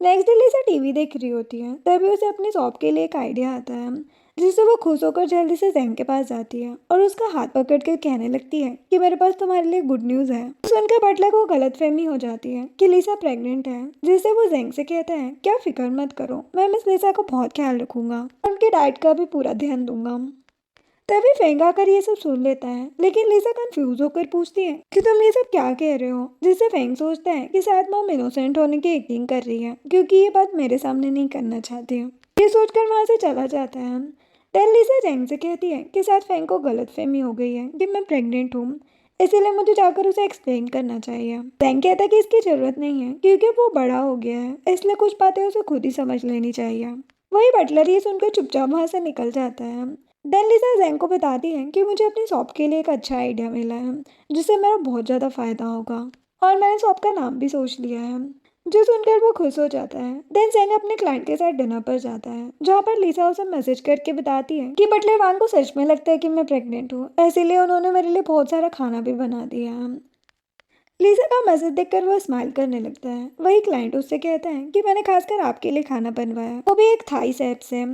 नेक्स्ट डे लिसा टीवी देख रही होती है, तभी उसे अपनी शॉप के लिए एक आइडिया आता है, जिससे वो खुश होकर जल्दी से जैंग के पास जाती है और उसका हाथ पकड़ कर कहने लगती है कि मेरे पास तुम्हारे लिए गुड न्यूज़ है। सुनकर बटलर को गलतफहमी हो जाती है कि लिसा प्रेग्नेंट है, जिससे वो जैंग से कहता है क्या फिक्र मत करो, मैं मिस लिसा का बहुत ख्याल रखूंगा और उनकी डाइट का भी पूरा ध्यान दूंगा। तभी फेंग आकर ये सब सुन लेता है, लेकिन लिसा कंफ्यूज होकर पूछती है कि तुम ये सब क्या कह रहे हो, जिससे फेंग सोचता है कि शायद मॉम इनोसेंट होने की एक्टिंग कर रही है, क्योंकि ये बात मेरे सामने नहीं करना चाहती है। ये सोचकर वहां से चला जाता है। देन लिसा जेंग से कहती है कि शायद फेंग को गलतफहमी हो गई है कि मैं प्रेग्नेंट हूँ, इसीलिए मुझे जाकर उसे एक्सप्लेन करना चाहिए। जेंग कहता है कि इसकी जरूरत नहीं है, क्योंकि वो बड़ा हो गया है, इसलिए कुछ बातें उसे खुद ही समझ लेनी चाहिए। वही बटलर ये सुनकर चुपचाप वहां से निकल जाता है। देन लिसा जैंग को बताती है कि मुझे अपनी शॉप के लिए एक अच्छा आइडिया मिला है, जिससे मेरा बहुत ज़्यादा फायदा होगा और मैंने शॉप का नाम भी सोच लिया है। जो सुनकर वो खुश हो जाता है। देन जैंग अपने क्लाइंट के साथ डिनर पर जाता है, जहाँ पर लिसा उसे मैसेज करके बताती है कि बटलर वांग को सच में लगता है कि मैं प्रेग्नेंट हूँ, इसीलिए उन्होंने मेरे लिए बहुत सारा खाना भी बना दिया है। लिसा का मैसेज देखकर वो स्माइल करने लगता है। वही क्लाइंट उससे कहता है कि मैंने खासकर आपके लिए खाना बनवाया, वो भी एक थाई ऐप से।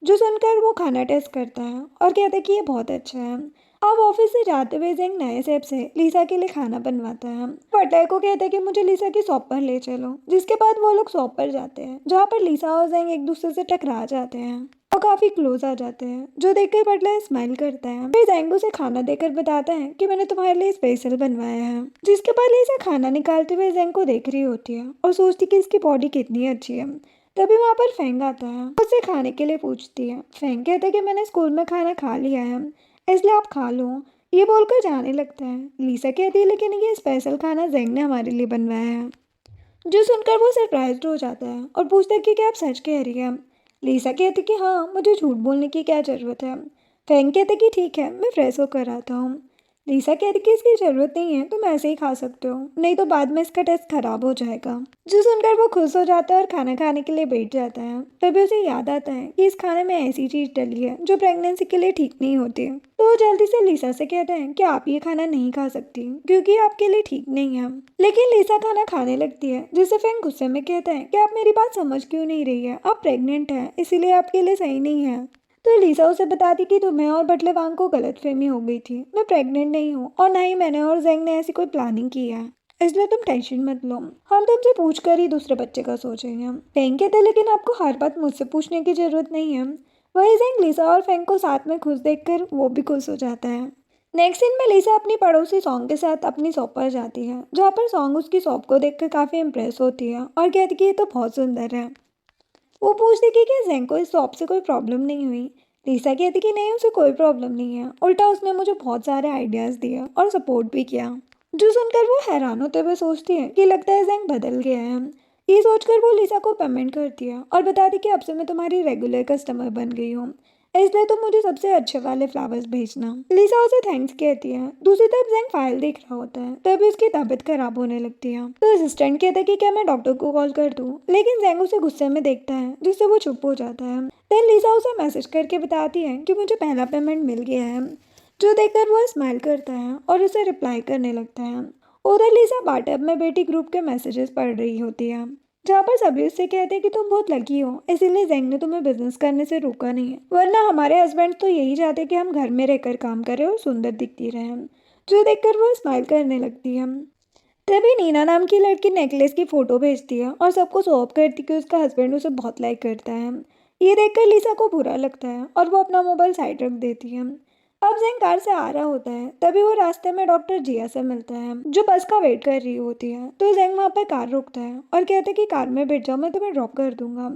जो सुनकर वो खाना टेस्ट करता है और कहता है कि ये बहुत अच्छा है। अब ऑफिस से जाते हुए जेंग नए शेफ से लिसा के लिए खाना बनवाता है। बटलर को कहता है कि मुझे लिसा की शॉप पर ले चलो, जिसके बाद वो लोग शॉप पर जाते हैं, जहाँ पर लिसा और जेंग एक दूसरे से टकरा जाते हैं और काफी क्लोज आ जाते हैं। जो देखकर बटलर स्माइल करता है। फिर जेंग उसे खाना देकर बताता है कि मैंने तुम्हारे लिए स्पेशल बनवाया है। जिसके बाद लिसा खाना निकालते हुए जेंग को देख रही होती है और सोचती कि इसकी बॉडी कितनी अच्छी है। तभी वहाँ पर फेंग आता है, उससे खाने के लिए पूछती है। फेंग कहता है कि मैंने स्कूल में खाना खा लिया है, इसलिए आप खा लो। ये बोलकर जाने लगता है। लिसा कहती है लेकिन ये स्पेशल खाना जेंग ने हमारे लिए बनवाया है। जो सुनकर वो सरप्राइज्ड हो जाता है और पूछता है कि क्या आप सच कह रही हैं? लिसा कहती कि हाँ, मुझे झूठ बोलने की क्या ज़रूरत है। फेंग कहते कि ठीक है, मैं फ्रेश होकर आता हूँ। लिसा कहती कि इसकी ज़रूरत नहीं है, तुम ऐसे ही खा सकते हो, नहीं तो बाद में इसका टेस्ट खराब हो जाएगा। जो सुनकर वो खुश हो जाता है और खाना खाने के लिए बैठ जाता है। तभी उसे याद आता है कि इस खाने में ऐसी चीज़ डली है जो प्रेगनेंसी के लिए ठीक नहीं होती। तो वो जल्दी से लिसा से कहता है कि आप ये खाना नहीं खा सकती, क्योंकि ये आपके लिए ठीक नहीं है। लेकिन लिसा खाना खाने लगती है, जिससे फेंग गुस्से में कहता है कि आप मेरी बात समझ क्यों नहीं रही है, आप प्रेग्नेंट हैं, इसीलिए आपके लिए सही नहीं है। तो लिसा उसे बताती कि तुम्हें और बटले वांग को गलतफहमी हो गई थी, मैं प्रेग्नेंट नहीं हूँ और ना ही मैंने और जेंग ने ऐसी कोई प्लानिंग की है, इसलिए तुम टेंशन मत लो, हम तुमसे पूछ कर ही दूसरे बच्चे का सोचेंगे। फेंग कहते लेकिन आपको हर बात मुझसे पूछने की जरूरत नहीं है। वही जेंग लिसा और फेंग को साथ में खुश देखकर वो भी खुश हो जाता है। नेक्स्ट सीन में लिसा अपनी पड़ोसी सॉन्ग के साथ अपनी शॉप पर जाती है, जहाँ पर सॉन्ग उसकी शॉप को देखकर काफ़ी इम्प्रेस होती है और कहती कि ये तो बहुत सुंदर है। वो पूछती कि क्या जेंग को इस शॉप से कोई प्रॉब्लम नहीं हुई। लिसा कहती कि नहीं, उसे कोई प्रॉब्लम नहीं है, उल्टा उसने मुझे बहुत सारे आइडियाज़ दिए और सपोर्ट भी किया। जो सुनकर वो हैरान होते हुए सोचती है कि लगता है जेंग बदल गया है। ये सोचकर वो लिसा को पेमेंट करती है और बताती कि अब से मैं तुम्हारी रेगुलर कस्टमर बन गई हूँ, इसलिए तुम मुझे सबसे अच्छे वाले फ्लावर्स भेजना। लिसा उसे थैंक्स कहती है। दूसरी तरफ जेंग फाइल देख रहा होता है, तभी उसकी तबीयत खराब होने लगती है। तो असिस्टेंट कहता है कि क्या मैं डॉक्टर को कॉल कर दूं, लेकिन जेंग उसे गुस्से में देखता है, जिससे वो चुप हो जाता है। देन लिसा उसे मैसेज करके बताती है कि मुझे पहला पेमेंट मिल गया है, जो देखकर वो स्माइल करता है और उसे रिप्लाई करने लगता है। उधर लिसा बाथटब में बेटी ग्रुप के मैसेजेस पढ़ रही होती है, जहाँ पर सभी उससे कहते हैं कि तुम बहुत लकी हो, इसीलिए जेंग ने तुम्हें बिजनेस करने से रोका नहीं है, वरना हमारे हस्बैंड तो यही चाहते कि हम घर में रहकर काम करें और सुंदर दिखती रहें। जो देखकर वो स्माइल करने लगती है। तभी नीना नाम की लड़की नेकलेस की फोटो भेजती है और सबको शो ऑफ करती है कि उसका हस्बैंड उसे बहुत लाइक करता है। ये देखकर लिसा को बुरा लगता है और वो अपना मोबाइल साइड रख देती है। अब जेंग कार से आ रहा होता है, तभी वो रास्ते में डॉक्टर जिया से मिलता है, जो बस का वेट कर रही होती है। तो जेंग वहाँ पर कार रोकता है और कहता है कि कार में बैठ जाओ, मैं तुम्हें ड्रॉप कर दूंगा।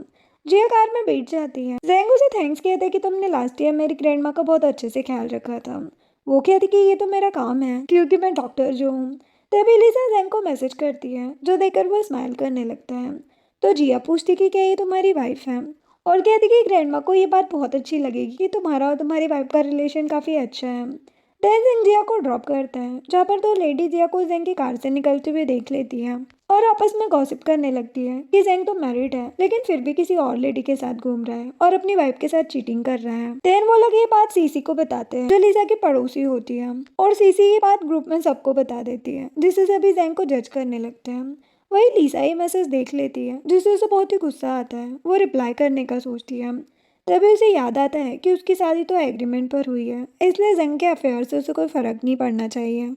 जिया कार में बैठ जाती है। जेंग उसे थैंक्स कहते हैं कि तुमने लास्ट ईयर मेरी ग्रैंड माँ का बहुत अच्छे से ख्याल रखा था। वो कहती कि ये तो मेरा काम है, क्योंकि मैं डॉक्टर जो हूँ। तभी लिसा जेंग को मैसेज करती है, जो देखकर वो स्माइल करने लगता है। तो जिया पूछती कि क्या ये तुम्हारी वाइफ है, और कहती कि ग्रैंडमा को ये बात बहुत अच्छी लगेगी कि तुम्हारा और तुम्हारी वाइफ का रिलेशन काफ़ी अच्छा है। देन जेंग जिया को ड्रॉप करता है, जहाँ पर दो लेडी जिया को जेंग की कार से निकलते हुए देख लेती है और आपस में गॉसिप करने लगती है कि जेंग तो मैरिड है, लेकिन फिर भी किसी और लेडी के साथ घूम रहा है और अपनी वाइफ के साथ चीटिंग कर रहा है। देन वो लोग ये बात सीसी को बताते हैं, जो लिसा की पड़ोसी होती है, और सीसी ये बात ग्रुप में सबको बता देती है, जिससे सभी जेंग को जज करने लगते हैं। वही लिसा ये मैसेज देख लेती है, जिससे उसे बहुत ही गुस्सा आता है। वो रिप्लाई करने का सोचती है, तभी उसे याद आता है कि उसकी शादी तो एग्रीमेंट पर हुई है, इसलिए जेंग के अफेयर से उसे कोई फर्क नहीं पड़ना चाहिए।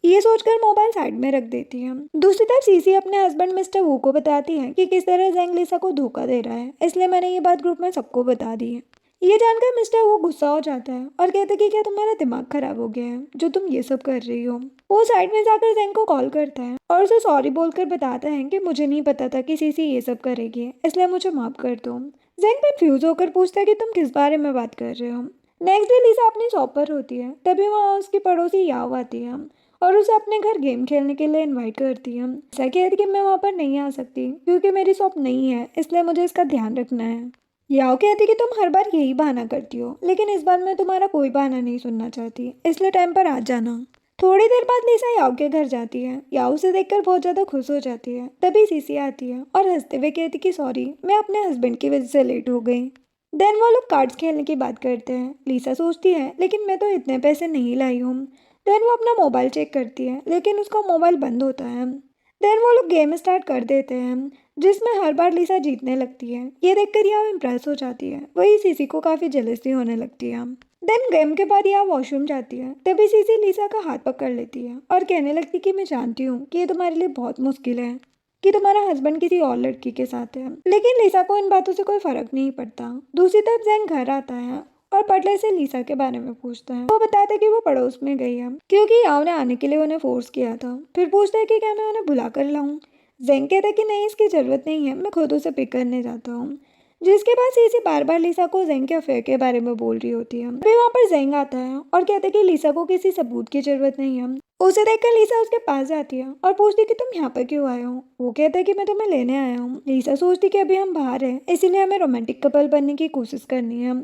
ये सोचकर मोबाइल साइड में रख देती है। दूसरी तरफ सीसी अपने हस्बैंड मिस्टर वू को बताती है कि किस तरह जेंग लिसा को धोखा दे रहा है, इसलिए मैंने ये बात ग्रुप में सबको बता दी है। ये जानकर मिस्टर वो गुस्सा हो जाता है और कहते कि क्या तुम्हारा दिमाग खराब हो गया है जो तुम ये सब कर रही हो। वो साइड में जाकर जेंग को कॉल करता है और उसे सॉरी बोलकर बताता है कि मुझे नहीं पता था कि सीसी ये सब करेगी, इसलिए मुझे माफ कर दो। जेंग कंफ्यूज होकर पूछता है कि तुम किस बारे में बात कर रहे हो। नेक्स्ट डे लिसा अपनी शॉप पर होती है, तभी वहाँ उसकी पड़ोसी याव आती है और उसे अपने घर गेम खेलने के लिए इनवाइट करती है। ऐसा कहती है कि मैं वहाँ पर नहीं आ सकती क्योंकि मेरी शॉप नहीं है, इसलिए मुझे इसका ध्यान रखना है। याओ कहती कि तुम हर बार यही बहाना करती हो, लेकिन इस बार मैं तुम्हारा कोई बहाना नहीं सुनना चाहती, इसलिए टाइम पर आ जाना। थोड़ी देर बाद लिसा याओ के घर जाती है। याओ उसे देखकर बहुत ज़्यादा खुश हो जाती है। तभी सीसी आती है और हंसते हुए कहती कि सॉरी, मैं अपने हस्बैंड की वजह से लेट हो गई। देन वो लोग कार्ड्स खेलने की बात करते हैं। लिसा सोचती है लेकिन मैं तो इतने पैसे नहीं लाई हूँ। देन वो अपना मोबाइल चेक करती है, लेकिन उसका मोबाइल बंद होता है। देन वो लोग गेम स्टार्ट कर देते हैं, जिसमें हर बार लिसा जीतने लगती है। ये देखकर यह इम्प्रेस हो जाती है। वही सीसी को काफ़ी जेलसी होने लगती है। देन गेम के बाद यह वॉशरूम जाती है, तभी सीसी लिसा का हाथ पकड़ लेती है और कहने लगती कि मैं जानती हूँ कि ये तुम्हारे लिए बहुत मुश्किल है कि तुम्हारा हस्बैंड किसी और लड़की के साथ है, लेकिन लिसा को इन बातों से कोई फर्क नहीं पड़ता। दूसरी तरफ जैन घर आता है और बटलर से लिसा के बारे में पूछता है। वो बताता है कि वो पड़ोस में गई है क्योंकि याव ने आने के लिए उन्हें फोर्स किया था। फिर पूछता है कि क्या मैं उन्हें बुला कर लाऊं। जेंग कहता है कि नहीं, इसकी जरूरत नहीं है, मैं खुद उसे पिक करने जाता हूँ। जिसके बाद सीसी बार बार लिसा को जेंग के अफेयर के बारे में बोल रही होती है। फिर वहाँ पर जेंग आता है और कहता है कि लिसा को किसी सबूत की जरूरत नहीं है। उसे देखकर लिसा उसके पास जाती है और पूछती है कि तुम यहाँ पर क्यों आए हो। वो कहता है कि मैं तुम्हें लेने आया हूँ। लिसा सोचती कि अभी हम बाहर हैं, इसीलिए हमें रोमांटिक कपल बनने की कोशिश करनी है।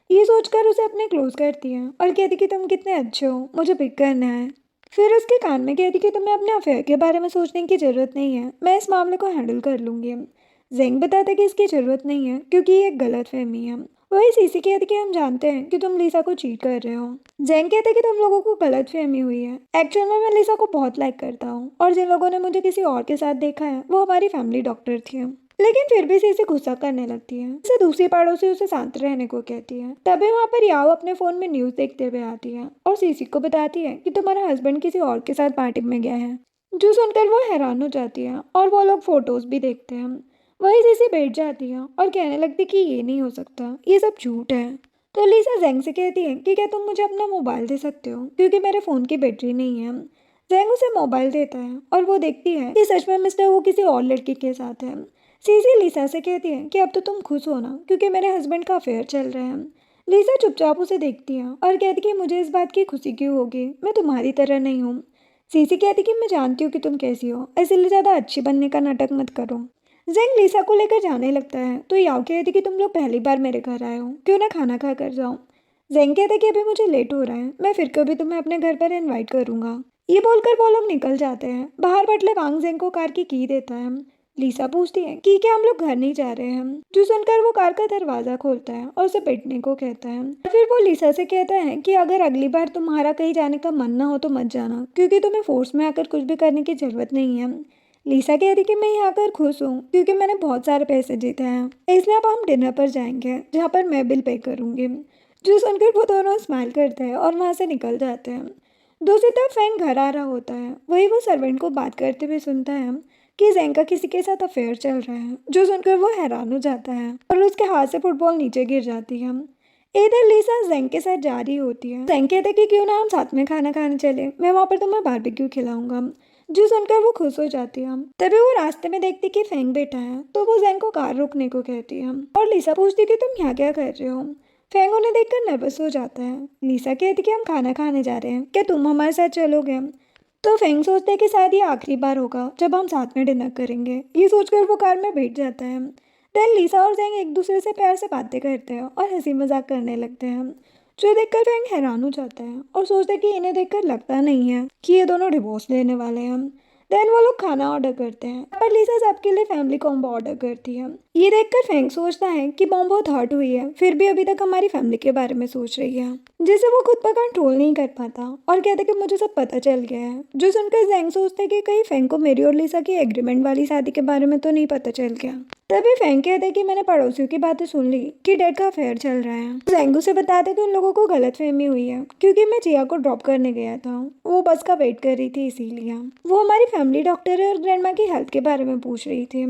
ये सोचकर उसे अपने क्लोज करती है और कहती कि तुम कितने अच्छे हो, मुझे पिक करना है। फिर उसके कान में कहती कि तुम्हें अपने अफेयर के बारे में सोचने की जरूरत नहीं है, मैं इस मामले को हैंडल कर लूंगी। जेंग बताता कि इसकी जरूरत नहीं है क्योंकि ये एक गलत फहमी है। वही सीसी कहती कि हम जानते हैं कि तुम लिसा को चीट कर रहे हो। जेंग कहते कि तुम लोगों को गलत फहमी हुई है। एक्चुअल में मैं लिसा को बहुत लाइक करता हूँ और जिन लोगों ने मुझे किसी और के साथ देखा है वो हमारी फैमिली डॉक्टर थी। लेकिन फिर भी सीसी गुस्सा करने लगती है। इसे दूसरी पड़ोसी उसे शांत रहने को कहती है। तभी वहाँ पर याओ अपने फोन में न्यूज देखते हुए आती है और सीसी को बताती है कि तुम्हारा हस्बैंड किसी और के साथ पार्टी में गया है। जो सुनकर वो हैरान हो जाती है और वो लोग फोटोज भी देखते हैं। वही सीसी बैठ जाती है और कहने लगती कि ये नहीं हो सकता, ये सब झूठ है। तो लिसा जेंग से कहती है कि क्या तुम मुझे अपना मोबाइल दे सकते हो क्योंकि मेरे फ़ोन की बैटरी नहीं है। जेंग उसे मोबाइल देता है और वो देखती है कि सच में मिस्टर वो किसी और लड़की के साथ है। सीसी लिसा से कहती है कि अब तो तुम खुश हो ना क्योंकि मेरे हस्बैंड का अफेयर चल रहा है। लिसा चुपचाप उसे देखती है और कहती कि मुझे इस बात की खुशी क्यों होगी, मैं तुम्हारी तरह नहीं हूँ। सीसी कहती कि मैं जानती हूँ कि तुम कैसी हो, इसलिए ज़्यादा अच्छी बनने का नाटक मत करो। जेंग लिसा को लेकर जाने लगता है तो याओ कहती कि तुम लोग पहली बार मेरे घर आए हो, क्यों ना खाना खा कर जाओ। जेंग कहता है कि अभी मुझे लेट हो रहा है, मैं फिर कभी तुम्हें अपने घर पर इनवाइट करूंगा। ये बोलकर वो लोग निकल जाते हैं। बाहर बटले वांग जेंग को कार की देता है। लिसा पूछती है कि क्या हम लोग घर नहीं जा रहे हैं, जो सुनकर वो कार का दरवाजा खोलता है और उसे पिटने को कहता है। फिर वो लिसा से कहता है कि अगर अगली बार तुम्हारा कहीं जाने का मन ना हो तो मत जाना, क्योंकि तुम्हें फोर्स में आकर कुछ भी करने की जरूरत नहीं है। लिसा कहती कि मैं यहाँ आकर खुश हूँ क्योंकि मैंने बहुत सारे पैसे जीते हैं, इसलिए अब हम डिनर पर जाएंगे जहाँ पर मैं बिल पे करूँगी। जो सुनकर वो दोनों स्माइल करते हैं और वहाँ से निकल जाते हैं। दूसरी तरफ फैंग घर आ रहा होता है। वही वो सर्वेंट को बात करते हुए सुनता है कि जेंग का किसी के साथ अफेयर चल रहा है, जो सुनकर वो हैरान हो जाता है और उसके हाथ से फुटबॉल नीचे गिर जाती है। इधर लिसा जेंग के साथ जा रही होती है। जेंग कहता है कि क्यों ना हम साथ में खाना खाने चले, मैं वहाँ पर तुम्हें बारबेक्यू खिलाऊंगा। जो सुनकर वो खुश हो जाती है। तभी वो रास्ते में देखती कि फेंग बैठा है, तो वो जेंग को कार रोकने को कहती है और लिसा पूछती कि तुम यहाँ क्या कर रहे हो। फेंग उन्हें देखकर नर्वस हो जाता है। लिसा कहती कि हम खाना खाने जा रहे हैं, क्या तुम हमारे साथ चलोगे। तो फेंग सोचते हैं कि शायद ये आखिरी बार होगा जब हम साथ में डिनर करेंगे। ये सोचकर वो कार में बैठ जाता है। देन लिसा और जेंग एक दूसरे से प्यार से बातें करते हैं और हंसी मजाक करने लगते हैं, जो देखकर फेंग हैरान हो जाता है और सोचता है कि इन्हें देखकर लगता नहीं है कि ये दोनों डिवोर्स लेने वाले हैं। देन वो लोग खाना ऑर्डर करते हैं, पर लिसा सबके लिए फैमिली कॉम्बो ऑर्डर करती है। ये देखकर फेंग सोचता है कि मॉम बहुत हर्ट हुई है, फिर भी अभी तक हमारी फैमिली के बारे में सोच रही है, जिसे वो खुद पर कंट्रोल नहीं कर पाता और कहता है कि मुझे सब पता चल गया है। जो सुनकर जेंग सोचता है कि कहीं फेंग को मेरी और लिसा की एग्रीमेंट वाली शादी के बारे में तो नहीं पता चल गया। तभी फेंग कहता है कि मैंने पड़ोसियों की बातें सुन ली कि डैड का अफेयर चल रहा है। जेंग उसे बताता है कि उन लोगों को गलतफहमी हुई है, क्योंकि मैं जिया को ड्रॉप करने गया था, वो बस का वेट कर रही थी, इसीलिए वो हमारी फैमिली डॉक्टर है और ग्रैंडमा की हेल्थ के बारे में पूछ रही थी।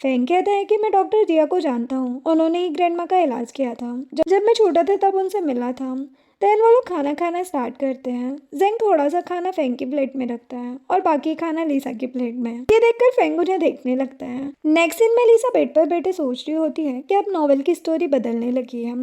फेंग कहता है कि मैं डॉक्टर जिया को जानता हूँ, उन्होंने ही ग्रैंडमा का इलाज किया था जब मैं छोटा था, तब उनसे मिला था। देन वो लोग खाना खाना स्टार्ट करते हैं। जेंग थोड़ा सा खाना फेंग की प्लेट में रखता है और बाकी खाना लिसा की प्लेट में। ये देखकर फेंग उन्हें देखने लगता है। नेक्स्ट सीन में लिसा बेड पर बैठे सोच रही होती है कि अब नॉवेल की स्टोरी बदलने लगी है,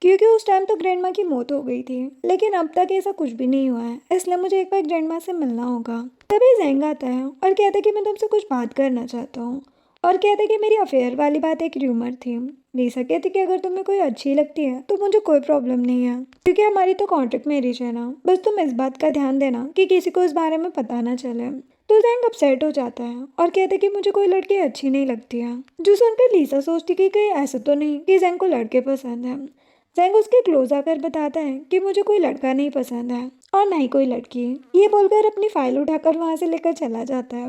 क्योंकि उस टाइम तो ग्रैंडमा की मौत हो गई थी, लेकिन अब तक ऐसा कुछ भी नहीं हुआ है, इसलिए मुझे एक बार ग्रैंडमा से मिलना होगा। तभी जेंग आता है और कहता है कि मैं तुमसे कुछ बात करना चाहता हूँ, और कहता है कि मेरी अफेयर वाली बात एक र्यूमर थी। लिसा कहती कि अगर तुम्हें कोई अच्छी लगती है तो मुझे कोई प्रॉब्लम नहीं है, क्योंकि हमारी तो कॉन्ट्रैक्ट मैरिज है ना, बस तुम इस बात का ध्यान देना कि किसी को इस बारे में पता ना चले। तो जेंग अपसेट हो जाता है और कहता है कि मुझे कोई लड़की अच्छी नहीं लगती है। जो सुनकर लिसा सोचती कि कहीं ऐसा तो नहीं कि जेंग को लड़के पसंद है। जेंग उसके क्लोज आकर बताता है कि मुझे कोई लड़का नहीं पसंद है और ना ही कोई लड़की। ये बोलकर अपनी फाइल उठाकर वहाँ से लेकर चला जाता है।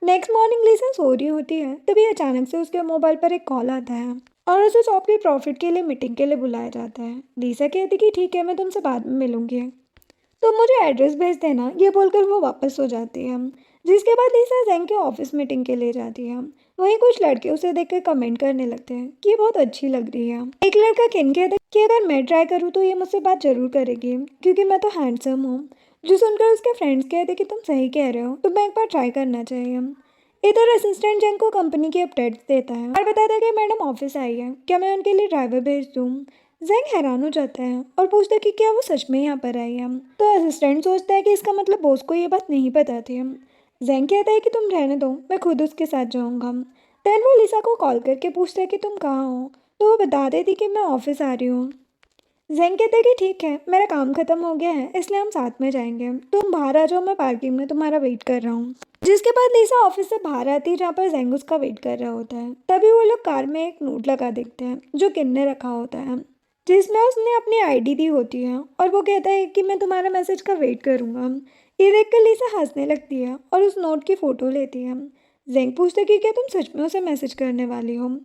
नेक्स्ट मॉर्निंग लिसा सो रही होती है, तभी अचानक से उसके मोबाइल पर एक कॉल आता है और उसे शॉप की प्रॉफिट के लिए मीटिंग के लिए बुलाया जाता है। लिसा कहती कि ठीक है, मैं तुमसे बाद में मिलूंगी, तो मुझे एड्रेस भेज देना। ये बोलकर वो वापस हो जाती है, जिसके बाद लिसा जेंग के ऑफिस मीटिंग के लिए जाती है। वहीं कुछ लड़के उसे देखकर कमेंट करने लगते हैं कि ये बहुत अच्छी लग रही है। एक लड़का किन कहता है कि अगर मैं ट्राई करूँ तो ये मुझसे बात जरूर करेगी, क्योंकि मैं तो हैंडसम हूँ। जो सुनकर उसके फ्रेंड्स कहते कि तुम सही कह रहे हो, तुम्हें एक बार ट्राई करना चाहिए। इधर असिस्टेंट जेंग को कंपनी की अपडेट्स देता है और बताता है कि मैडम ऑफिस आई है, क्या मैं उनके लिए ड्राइवर भेज दूँ। जेंग हैरान हो जाता है और पूछता है कि क्या वो सच में यहाँ पर आई है। तो असिस्टेंट सोचता है कि इसका मतलब बॉस को ये बात नहीं पता थी। जेंग कहता है कि तुम रहने दो, मैं खुद उसके साथ जाऊँगा। देन वो लिसा को कॉल करके पूछता है कि तुम कहाँ हो, तो वो बता देती कि मैं ऑफिस आ रही हूँ। जेंग कहते हैं कि ठीक है, मेरा काम खत्म हो गया है, इसलिए हम साथ में जाएंगे, तुम बाहर आ जाओ, मैं पार्किंग में तुम्हारा वेट कर रहा हूँ। जिसके बाद लिसा ऑफिस से बाहर आती है, जहाँ पर जेंग उसका वेट कर रहा होता है। तभी वो लोग कार में एक नोट लगा देखते हैं जो किन ने रखा होता है, जिसमें उसने अपनी आईडी दी होती है और वो कहता है कि मैं तुम्हारा मैसेज का वेट करूँगा। ये देखकर लिसा हंसने लगती है और उस नोट की फ़ोटो लेती है। जेंग पूछता है कि क्या तुम सच में उसे मैसेज करने वाली हो।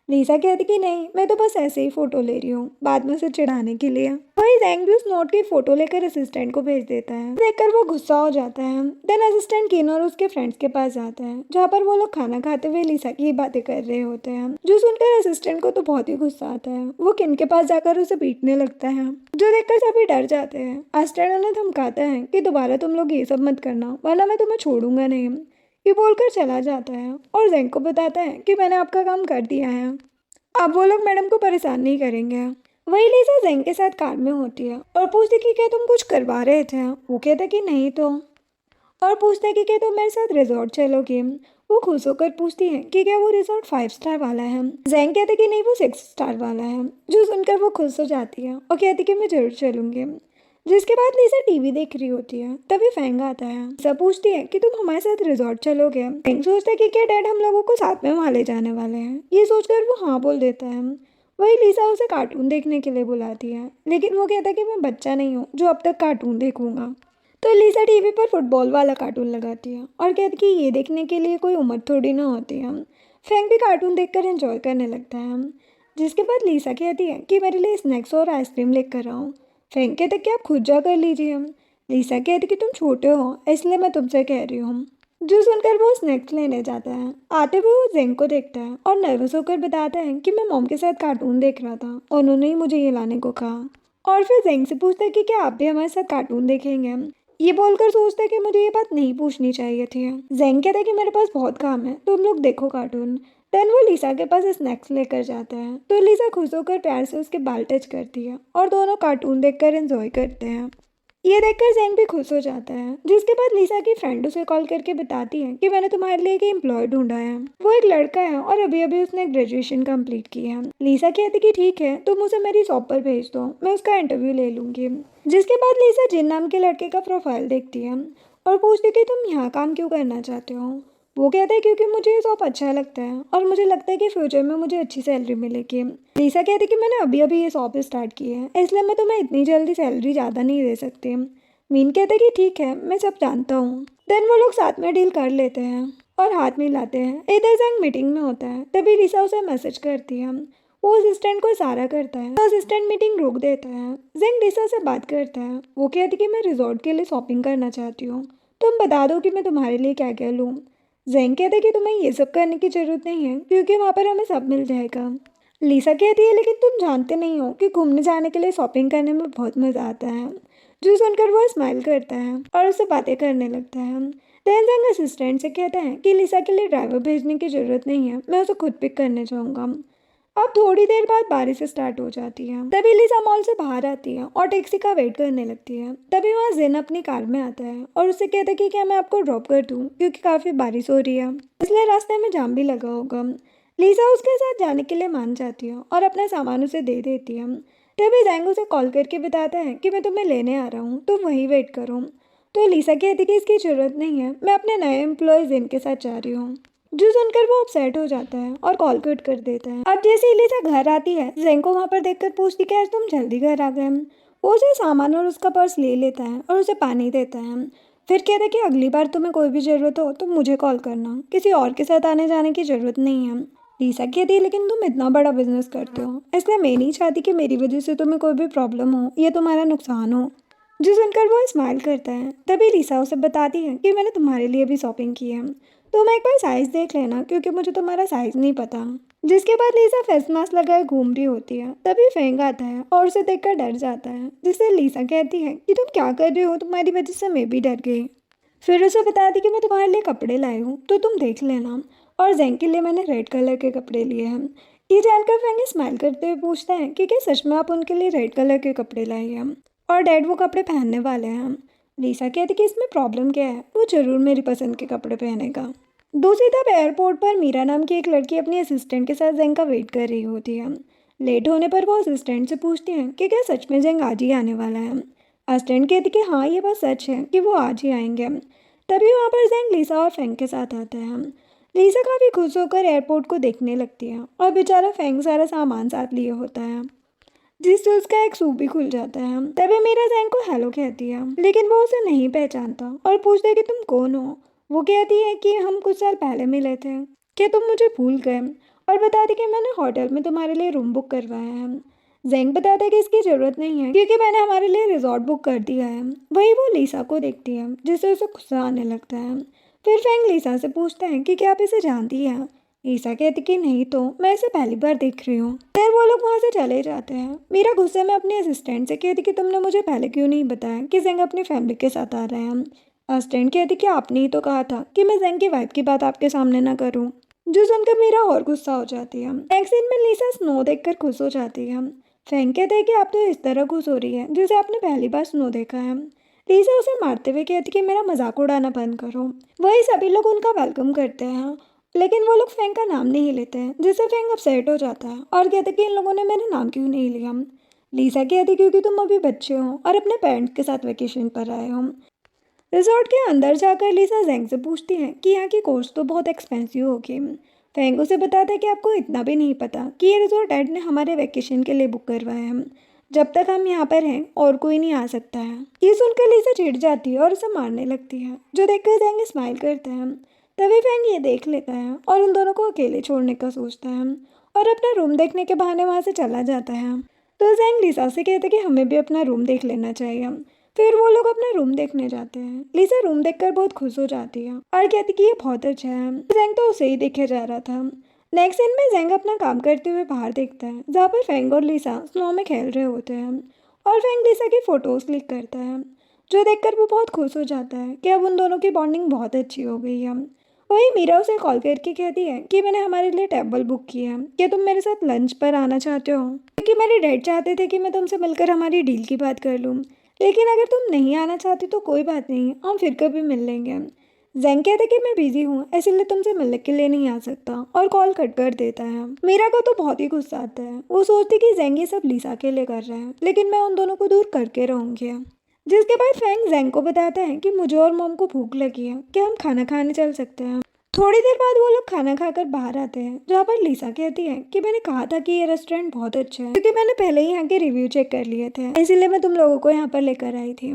लिसा कहती कि नहीं, मैं तो बस ऐसे ही फ़ोटो ले रही हूँ, बाद में उसे चिढ़ाने के लिए। वही जेंग भी उस नोट की फ़ोटो लेकर असिस्टेंट को भेज देता है। देखकर वो गुस्सा हो जाता है। देन असिस्टेंट किन और उसके फ्रेंड्स के पास जाता है, जहाँ पर वो लोग खाना खाते हुए लिसा की बातें कर रहे होते हैं। जो सुनकर असिस्टेंट को तो बहुत ही गुस्सा आता है। वो किन के पास जाकर उसे पीटने लगता है, जो देखकर सभी डर जाते हैं। असिस्टेंट उन्हें धमकाता है कि दोबारा तुम लोग ये सब मत करना, वरना मैं तुम्हें छोड़ूंगा नहीं। ये बोलकर चला जाता है और जेंग को बताता है कि मैंने आपका काम कर दिया है, अब वो लोग मैडम को परेशान नहीं करेंगे। वही लिसा जेंग के साथ कार में होती है और पूछती कि क्या तुम कुछ करवा रहे थे। वो कहता कि नहीं तो, और पूछता कि क्या तुम मेरे साथ रिजॉर्ट चलोगे। वो खुश होकर पूछती है कि क्या वो रिजॉर्ट 5 स्टार वाला है। जैंग कहते कि नहीं, वो 6 स्टार वाला है। जो सुनकर वो खुश हो जाती है और कहती कि मैं जरूर चलूंगी। जिसके बाद लिसा टीवी देख रही होती है, तभी फैंग आता है। लिसा पूछती है कि तुम हमारे साथ रिजॉर्ट चलोगे। फैंग सोचता है कि क्या डैड हम लोगों को साथ में वहाँ ले जाने वाले हैं। ये सोचकर वो हाँ बोल देता है। वही लिसा उसे कार्टून देखने के लिए बुलाती है, लेकिन वो कहता है कि मैं बच्चा नहीं हूँ जो अब तक कार्टून देखूंगा। तो लिसा टीवी पर फुटबॉल वाला कार्टून लगाती है और कहती कि ये देखने के लिए कोई उम्र थोड़ी ना होती है। फैंक भी कार्टून देखकर एंजॉय करने लगता है। जिसके बाद लिसा कहती है कि मेरे लिए स्नैक्स और आइसक्रीम लेकर आओ। फैंक कहते कि आप खुद जा कर लीजिए। लिसा कहती कि तुम छोटे हो इसलिए मैं तुमसे कह रही हूँ। जो सुनकर वो स्नैक्स लेने जाता है। आते हुए वो जेंग को देखता है और नर्वस होकर बताता है कि मैं मॉम के साथ कार्टून देख रहा था और उन्होंने ही मुझे ये लाने को कहा। और फिर जेंग से पूछता है कि क्या आप भी हमारे साथ कार्टून देखेंगे। ये बोलकर सोचता है कि मुझे ये बात नहीं पूछनी चाहिए थी। जेंग कहता है कि मेरे पास बहुत काम है, तुम लोग देखो कार्टून। देन वो लिसा के पास स्नैक्स लेकर जाता है, तो लिसा खुश होकर प्यार से उसके बाल टच करती है और दोनों कार्टून देखकर एंजॉय करते हैं। ये देखकर जेंग भी खुश हो जाता है। जिसके बाद लिसा की फ्रेंड उसे कॉल करके बताती है कि मैंने तुम्हारे लिए एक एम्प्लॉय ढूंढा है। वो एक लड़का है और अभी अभी उसने ग्रेजुएशन कंप्लीट की है। लिसा कहती कि ठीक है, तुम उसे मेरी शॉप पर भेज दो, मैं उसका इंटरव्यू ले लूंगी। जिसके बाद लिसा जिन नाम के लड़के का प्रोफाइल देखती है और पूछती कि तुम यहाँ काम क्यों करना चाहते हो। वो कहता है क्योंकि मुझे ये शॉप अच्छा लगता है और मुझे लगता है कि फ्यूचर में मुझे अच्छी सैलरी मिलेगी। लिसा कहती कि मैंने अभी अभी ये शॉप स्टार्ट की है, इसलिए मैं तुम्हें इतनी जल्दी सैलरी ज़्यादा नहीं दे सकती। मीन कहते कि ठीक है, मैं सब जानता हूँ। देन वो लोग साथ में डील कर लेते हैं और हाथ मिलाते हैं। इधर जेंग मीटिंग में होता है, तभी लिसा उसे मैसेज करती है। वो असिस्टेंट को इशारा करता है तो असिस्टेंट मीटिंग रोक देता है। जेंग लिसा से बात करता है। वो कहती कि मैं रिजॉर्ट के लिए शॉपिंग करना चाहती हूँ, तुम बता दो कि मैं तुम्हारे लिए क्या क्या लूँ। जेंग कहते कि तुम्हें ये सब करने की जरूरत नहीं है क्योंकि वहाँ पर हमें सब मिल जाएगा। लिसा कहती है लेकिन तुम जानते नहीं हो कि घूमने जाने के लिए शॉपिंग करने में बहुत मज़ा आता है। जो सुनकर वो स्माइल करता है और उससे बातें करने लगता है। देन जेंग असिस्टेंट से कहता है कि लिसा के लिए ड्राइवर भेजने की ज़रूरत नहीं है, मैं उसे खुद पिक करने जाऊँगा। अब थोड़ी देर बाद बारिश स्टार्ट हो जाती है। तभी लिसा मॉल से बाहर आती है और टैक्सी का वेट करने लगती है। तभी वहाँ जेन अपनी कार में आता है और उससे कहता है कि क्या मैं आपको ड्रॉप कर दूँ क्योंकि काफ़ी बारिश हो रही है, इसलिए रास्ते में जाम भी लगा होगा। लिसा उसके साथ जाने के लिए मान जाती है और अपना सामान उसे दे देती है। तभी जेंग उसे कॉल करके बताता है कि मैं तुम्हें लेने आ रहा हूँ, तुम वहीं वेट करो। तो लिसा कहती कि इसकी ज़रूरत नहीं है, मैं अपने नए एम्प्लॉय जेन के साथ जा रही हूँ। जो सुनकर वो अपसेट हो जाता है और कॉल कट कर देता है। अब जैसे लिसा घर आती है, जेंग को वहाँ पर देखकर पूछती कि आज तुम जल्दी घर आ गए। वो उसे सामान और उसका पर्स ले लेता है और उसे पानी देता है। फिर कहता है कि अगली बार तुम्हें कोई भी ज़रूरत हो तो मुझे कॉल करना, किसी और के साथ आने जाने की ज़रूरत नहीं है। लिसा कहती है लेकिन तुम इतना बड़ा बिजनेस करते हो, इसलिए मैं नहीं चाहती कि मेरी वजह से तुम्हें कोई भी प्रॉब्लम हो या तुम्हारा नुकसान हो। जो सुनकर वो स्माइल करता है। तभी लिसा उसे बताती है कि मैंने तुम्हारे लिए भी शॉपिंग की है, तुम एक बार साइज़ देख लेना क्योंकि मुझे तुम्हारा साइज़ नहीं पता। जिसके बाद लिसा फेस मास्क लगाए घूम रही होती है। तभी फेंग आता है और उसे देखकर डर जाता है, जिससे लिसा कहती है कि तुम क्या कर रही हो, तुम्हारी वजह से मैं भी डर गई। फिर उसे बताती कि मैं तुम्हारे लिए कपड़े लाई हूँ तो तुम देख लेना, और जेंग के लिए मैंने रेड कलर के कपड़े लिए हैं। ये जानकर फेंग स्माइल करते हुए पूछता है कि क्या सच में आप उनके लिए रेड कलर के कपड़े लाई हैं और डैड वो कपड़े पहनने वाले हैं। लिसा कहती कि इसमें प्रॉब्लम क्या है, वो ज़रूर मेरी पसंद के कपड़े पहनेगा। दूसरी तरफ एयरपोर्ट पर मीरा नाम की एक लड़की अपनी असिस्टेंट के साथ जेंग का वेट कर रही होती है। लेट होने पर वो असिस्टेंट से पूछती है कि क्या सच में जेंग आज ही आने वाला है। असिस्टेंट कहती कि हाँ, ये बात सच है कि वो आज ही आएंगे। तभी वहाँ पर जेंग लिसा और फेंग के साथ आता है। लिसा काफ़ी खुश होकर एयरपोर्ट को देखने लगती है और बेचारा फेंग सारा सामान साथ लिए होता है, जिससे उसका एक सूप भी खुल जाता है। तभी मीरा जेंग को हेलो कहती है, लेकिन वो उसे नहीं पहचानता और पूछता है कि तुम कौन हो। वो कहती है कि हम कुछ साल पहले मिले थे, क्या तुम मुझे भूल गए, और बताती कि मैंने होटल में तुम्हारे लिए रूम बुक करवाया है। जेंग बताता है कि इसकी ज़रूरत नहीं है क्योंकि मैंने हमारे लिए रिजॉर्ट बुक कर दिया है। वही वो लिसा को देखती है, जिससे उसे गुस्सा आने लगता है। फिर फेंग लिसा से पूछता है कि क्या आप इसे जानती है। लिसा कहती कि नहीं, तो मैं इसे पहली बार देख रही हूँ। फिर वो लोग वहाँ से चले जाते हैं। मीरा गुस्से में अपने असिस्टेंट से कहती कि तुमने मुझे पहले क्यों नहीं बताया कि जेंग अपनी फैमिली के साथ आ रहे हैं। असिस्टेंट कहती कि आपने ही तो कहा था कि मैं जेंग की वाइफ की बात आपके सामने ना करूँ। जो सुनकर मीरा और गुस्सा हो जाती है। नेक्स्ट सीन में लिसा स्नो देखकर खुश हो जाती है। फेंग कहता है कि आप तो इस तरह खुश हो रही है जैसे आपने पहली बार स्नो देखा है। लीसा उसे मारते हुए कहती कि मेरा मजाक उड़ाना बंद करो। वही सभी लोग उनका वेलकम करते हैं, लेकिन वो लोग फैंग का नाम नहीं लेते हैं, जिससे फैंग अपसेट हो जाता है और कहते कि इन लोगों ने मेरा नाम क्यों नहीं लिया। लीसा कहती क्योंकि तुम अभी बच्चे हो और अपने पेरेंट्स के साथ वेकेशन पर आए हो। रिजॉर्ट के अंदर जाकर लीसा जेंग से पूछती है कि यहाँ की कोर्स तो बहुत एक्सपेंसिव होगी। फेंग उसे बताता है कि आपको इतना भी नहीं पता कि ये रिजॉर्ट एड ने हमारे वेकेशन के लिए बुक करवाया है। जब तक हम यहाँ पर हैं और कोई नहीं आ सकता है। ये सुनकर लीसा चिढ़ जाती है और उसे मारने लगती है, जो देखकर जेंग स्माइल करता है। तभी फेंग ये देख लेता है और उन दोनों को अकेले छोड़ने का सोचता है और अपना रूम देखने के बहाने वहाँ से चला जाता है। तो जेंग लीसा से कहते कि हमें भी अपना रूम देख लेना चाहिए। फिर वो लोग अपना रूम देखने जाते हैं। लीसा रूम देखकर बहुत खुश हो जाती है और कहती कि ये बहुत अच्छा है। जेंग तो उसे ही देखे जा रहा था। नेक्स्ट सीन में जेंग अपना काम करते हुए बाहर देखता है, जहाँ पर फेंग और लीसा स्नो में खेल रहे होते हैं और फेंग लीसा की फोटोज क्लिक करता है, जो देखकर वो बहुत खुश हो जाता है कि अब उन दोनों की बॉन्डिंग बहुत अच्छी हो गई है। वही मीरा उसे कॉल करके कहती है कि मैंने हमारे लिए टेबल बुक किया है, क्या तुम मेरे साथ लंच पर आना चाहते हो? क्योंकि मेरे डैड चाहते थे कि मैं तुमसे मिलकर हमारी डील की बात कर लूँ, लेकिन अगर तुम नहीं आना चाहती तो कोई बात नहीं, हम फिर कभी मिल लेंगे। जेंग कहता कि मैं बिजी हूँ इसलिए तुमसे मिलने के लिए नहीं आ सकता और कॉल कट कर देता है। मीरा को तो बहुत ही गुस्सा आता है। वो सोचती कि जेंग ये सब लीसा के लिए कर रहा है, लेकिन मैं उन दोनों को दूर करके रहूँगी। जिसके बाद फैंग जेंग को बताता है कि मुझे और मॉम को भूख लगी है, कि हम खाना खाने चल सकते हैं। थोड़ी देर बाद वो लोग खाना खाकर बाहर आते हैं, जहाँ पर लीसा कहती है कि मैंने कहा था कि ये रेस्टोरेंट बहुत अच्छा है, क्योंकि मैंने पहले ही यहाँ के रिव्यू चेक कर लिए थे, इसीलिए मैं तुम लोगों को यहाँ पर लेकर आई थी।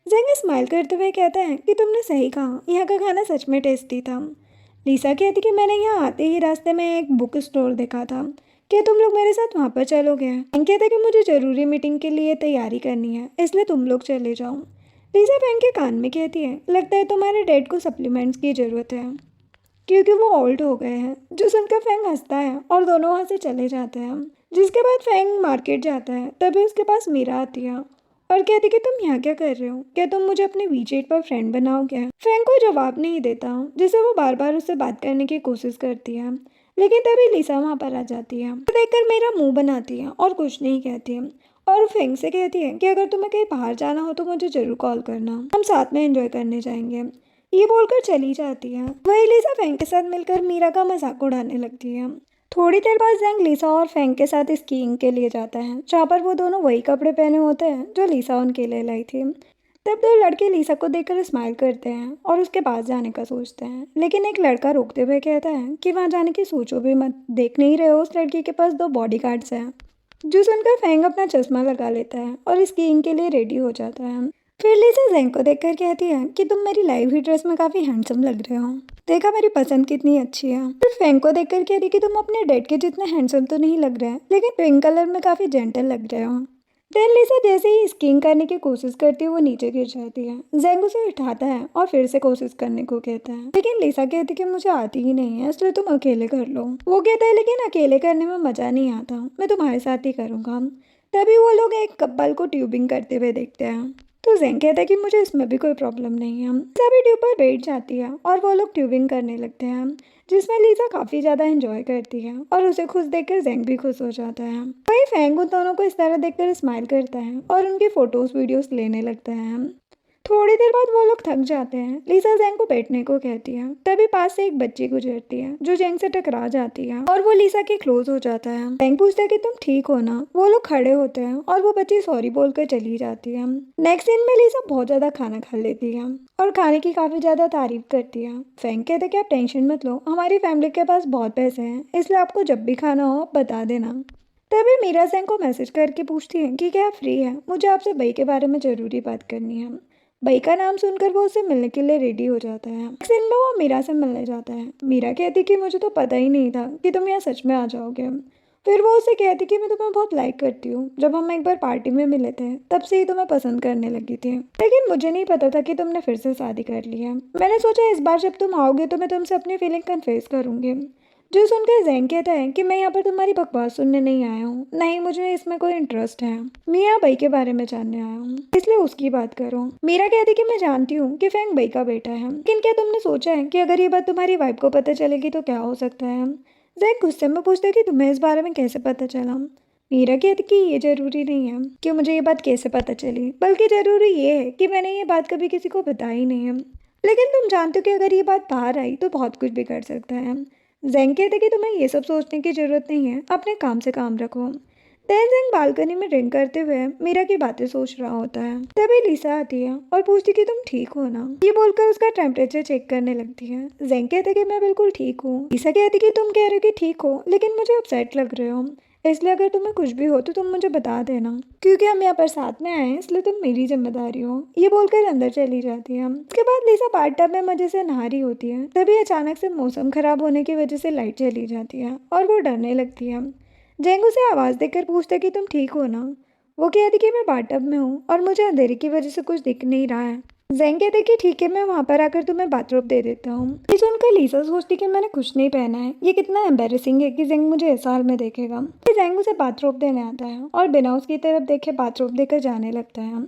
जेंग स्माइल करते हुए कहता है कि तुमने सही कहा, यहाँ का खाना सच में टेस्टी था। लीसा कहती कि मैंने यहाँ आते ही रास्ते में एक बुक स्टोर देखा था, क्या तुम लोग मेरे साथ वहाँ पर चलोगे? जेंग कहता है कि मुझे ज़रूरी मीटिंग के लिए तैयारी करनी है, इसलिए तुम लोग चले जाओ। लीसा फैंग के कान में कहती है लगता है तुम्हारे डैड को सप्लीमेंट्स की ज़रूरत है, क्योंकि वो ओल्ड हो गए हैं। जो सुनकर फैंग हंसता है और दोनों वहाँ से चले जाते हैं। जिसके बाद फैंग मार्केट जाता है, तभी उसके पास मीरा आती है और कहती कि तुम यहाँ क्या कर रहे हो, क्या तुम मुझे अपने वीचेट पर फ्रेंड बनाओगे? फैंग को जवाब नहीं देता, जिससे वो बार बार उससे बात करने की कोशिश करती है, लेकिन तभी लीसा वहाँ पर आ जाती है। तो देखकर मेरा मुंह बनाती है और कुछ नहीं कहती है और फैंग से कहती है कि अगर तुम्हें कहीं बाहर जाना हो तो मुझे जरूर कॉल करना, हम साथ में एंजॉय करने जाएंगे। ये बोलकर चली जाती है। वही लीसा फैंग के साथ मिलकर मीरा का मजाक उड़ाने लगती है। थोड़ी देर बाद जेंग लीसा और फैंग के साथ स्कीइंग के लिए जाता है, जहाँ पर वो दोनों वही कपड़े पहने होते हैं जो लीसा उनके लिए लाई थी। तब दो लड़के लीसा को देखकर स्माइल करते हैं और उसके पास जाने का सोचते हैं, लेकिन एक लड़का रोकते हुए कहता है कि वहाँ जाने की सोचो भी मत, देख नहीं रहे हो उस लड़की के पास 2 बॉडीगार्ड्स हैं। जो सुनकर फैंग अपना चश्मा लगा लेता है और स्कीइंग के लिए रेडी हो जाता है। फिर लीसा जेंग को देखकर कहती है कि तुम मेरी लाई हुई ड्रेस में काफी हैंडसम लग रहे हो, देखा मेरी पसंद कितनी अच्छी है। फिर फैंग को देखकर कहती कि तुम अपने डैड के जितने हैंडसम तो नहीं लग रहे हैं, लेकिन पिंक कलर में काफी जेंटल लग रहे हो। देन लीसा जैसे ही स्कीइंग करने की कोशिश करती है वो नीचे गिर जाती है। जेंग उसे उठाता है और फिर से कोशिश करने को कहता है, लेकिन लीसा कहती कि मुझे आती ही नहीं है, इसलिए तुम अकेले कर लो। वो कहता है लेकिन अकेले करने में मजा नहीं आता, मैं तुम्हारे साथ ही करूँगा। तभी वो लोग एक कपल को ट्यूबिंग करते हुए देखते हैं। तो जेंग कहता है कि मुझे इसमें भी कोई प्रॉब्लम नहीं है। सभी ट्यूब पर बैठ जाती है और वो लोग ट्यूबिंग करने लगते हैं, जिसमें लीसा काफ़ी ज़्यादा एंजॉय करती है और उसे खुश देखकर जेंग भी खुश हो जाता है। वही फैंग उन दोनों को इस तरह देखकर स्माइल करता है और उनकी फ़ोटोज़ वीडियोस लेने लगता है। थोड़ी देर बाद वो लोग थक जाते हैं। लीसा जेंग को बैठने को कहती है, तभी पास से एक बच्ची गुजरती है जो जेंग से टकरा जाती है और वो लीसा के क्लोज हो जाता है। जेंग पूछता है कि तुम ठीक हो ना? वो लोग खड़े होते हैं और वो बच्ची सॉरी बोलकर चली जाती है। नेक्स्ट सीन में लीसा बहुत ज्यादा खाना खा लेती है और खाने की काफी ज्यादा तारीफ करती है। फैंग कहते कि आप टेंशन मत लो, हमारी फैमिली के पास बहुत पैसे हैं, इसलिए आपको जब भी खाना हो आप बता देना। तभी मीरा जेंग को मैसेज करके पूछती है कि क्या आप फ्री है, मुझे आपसे बई के बारे में जरूरी बात करनी है। बई का नाम सुनकर वो उससे मिलने के लिए रेडी हो जाता है। नेक्स्ट सीन में वो मीरा से मिलने जाता है। मीरा कहती कि मुझे तो पता ही नहीं था कि तुम यहाँ सच में आ जाओगे। फिर वो उससे कहती कि मैं तुम्हें बहुत लाइक करती हूँ, जब हम एक बार पार्टी में मिले थे तब से ही तुम्हें पसंद करने लगी थी, लेकिन मुझे नहीं पता था कि तुमने फिर से शादी कर ली है। मैंने सोचा इस बार जब तुम आओगे तो मैं तुमसे अपनी फीलिंग कन्फेस करूंगी। जो सुनकर जेंग कहता है कि मैं यहाँ पर तुम्हारी बकवास सुनने नहीं आया हूँ, नहीं मुझे इसमें कोई इंटरेस्ट है, मैं यहाँ बई के बारे में जानने आया हूँ, इसलिए उसकी बात करो। मीरा कहती कि मैं जानती हूँ कि फैंग बई का बेटा है, लेकिन क्या तुमने सोचा है कि अगर ये बात तुम्हारी वाइफ को पता चलेगी तो क्या हो सकता है? जेंग गुस्से में पूछता है कि तुम्हें इस बारे में कैसे पता चला? मीरा कहती कि ये ज़रूरी नहीं है कि मुझे ये बात कैसे पता चली, बल्कि ज़रूरी ये है कि मैंने ये बात कभी किसी को बताई नहीं है। लेकिन तुम जानते हो कि अगर ये बात बाहर आई तो बहुत कुछ बिगड़ सकता है। जैंग कहते कि तुम्हें ये सब सोचने की ज़रूरत नहीं है, अपने काम से काम रखो। तेनजिंग बालकनी में ड्रिंक करते हुए मीरा की बातें सोच रहा होता है। तभी लिसा आती है और पूछती कि तुम ठीक हो ना। ये बोलकर उसका टेम्परेचर चेक करने लगती है। जैंग कहते कि मैं बिल्कुल ठीक हूँ। लिसा कहती कि तुम कह रहे हो कि ठीक हो, लेकिन मुझे अपसेट लग रहे हो, इसलिए अगर तुम्हें कुछ भी हो तो तुम मुझे बता देना, क्योंकि हम यहाँ पर साथ में आए हैं, इसलिए तुम मेरी जिम्मेदारी हो। ये बोलकर अंदर चली जाती है। उसके बाद लिसा बाथटब में मजे से नहा रही होती है। तभी अचानक से मौसम खराब होने की वजह से लाइट चली जाती है और वो डरने लगती है। जेंग उसे आवाज़ देकर पूछता कि तुम ठीक हो ना। वो कहती कि मैं बाथटब में हूँ और मुझे अंधेरे की वजह से कुछ दिख नहीं रहा है। जेंग कहते कि ठीक है, मैं वहाँ पर आकर तुम्हें बाथरोब दे देता हूँ। ये सुनकर लिसा सोचती कि मैंने कुछ नहीं पहना है, ये कितना एम्बेरसिंग है कि जेंग मुझे ऐसा हाल में देखेगा। फिर जेंग उसे बाथरोब देने आता है और बिना उसकी तरफ देखे बाथरोब देकर जाने लगता है,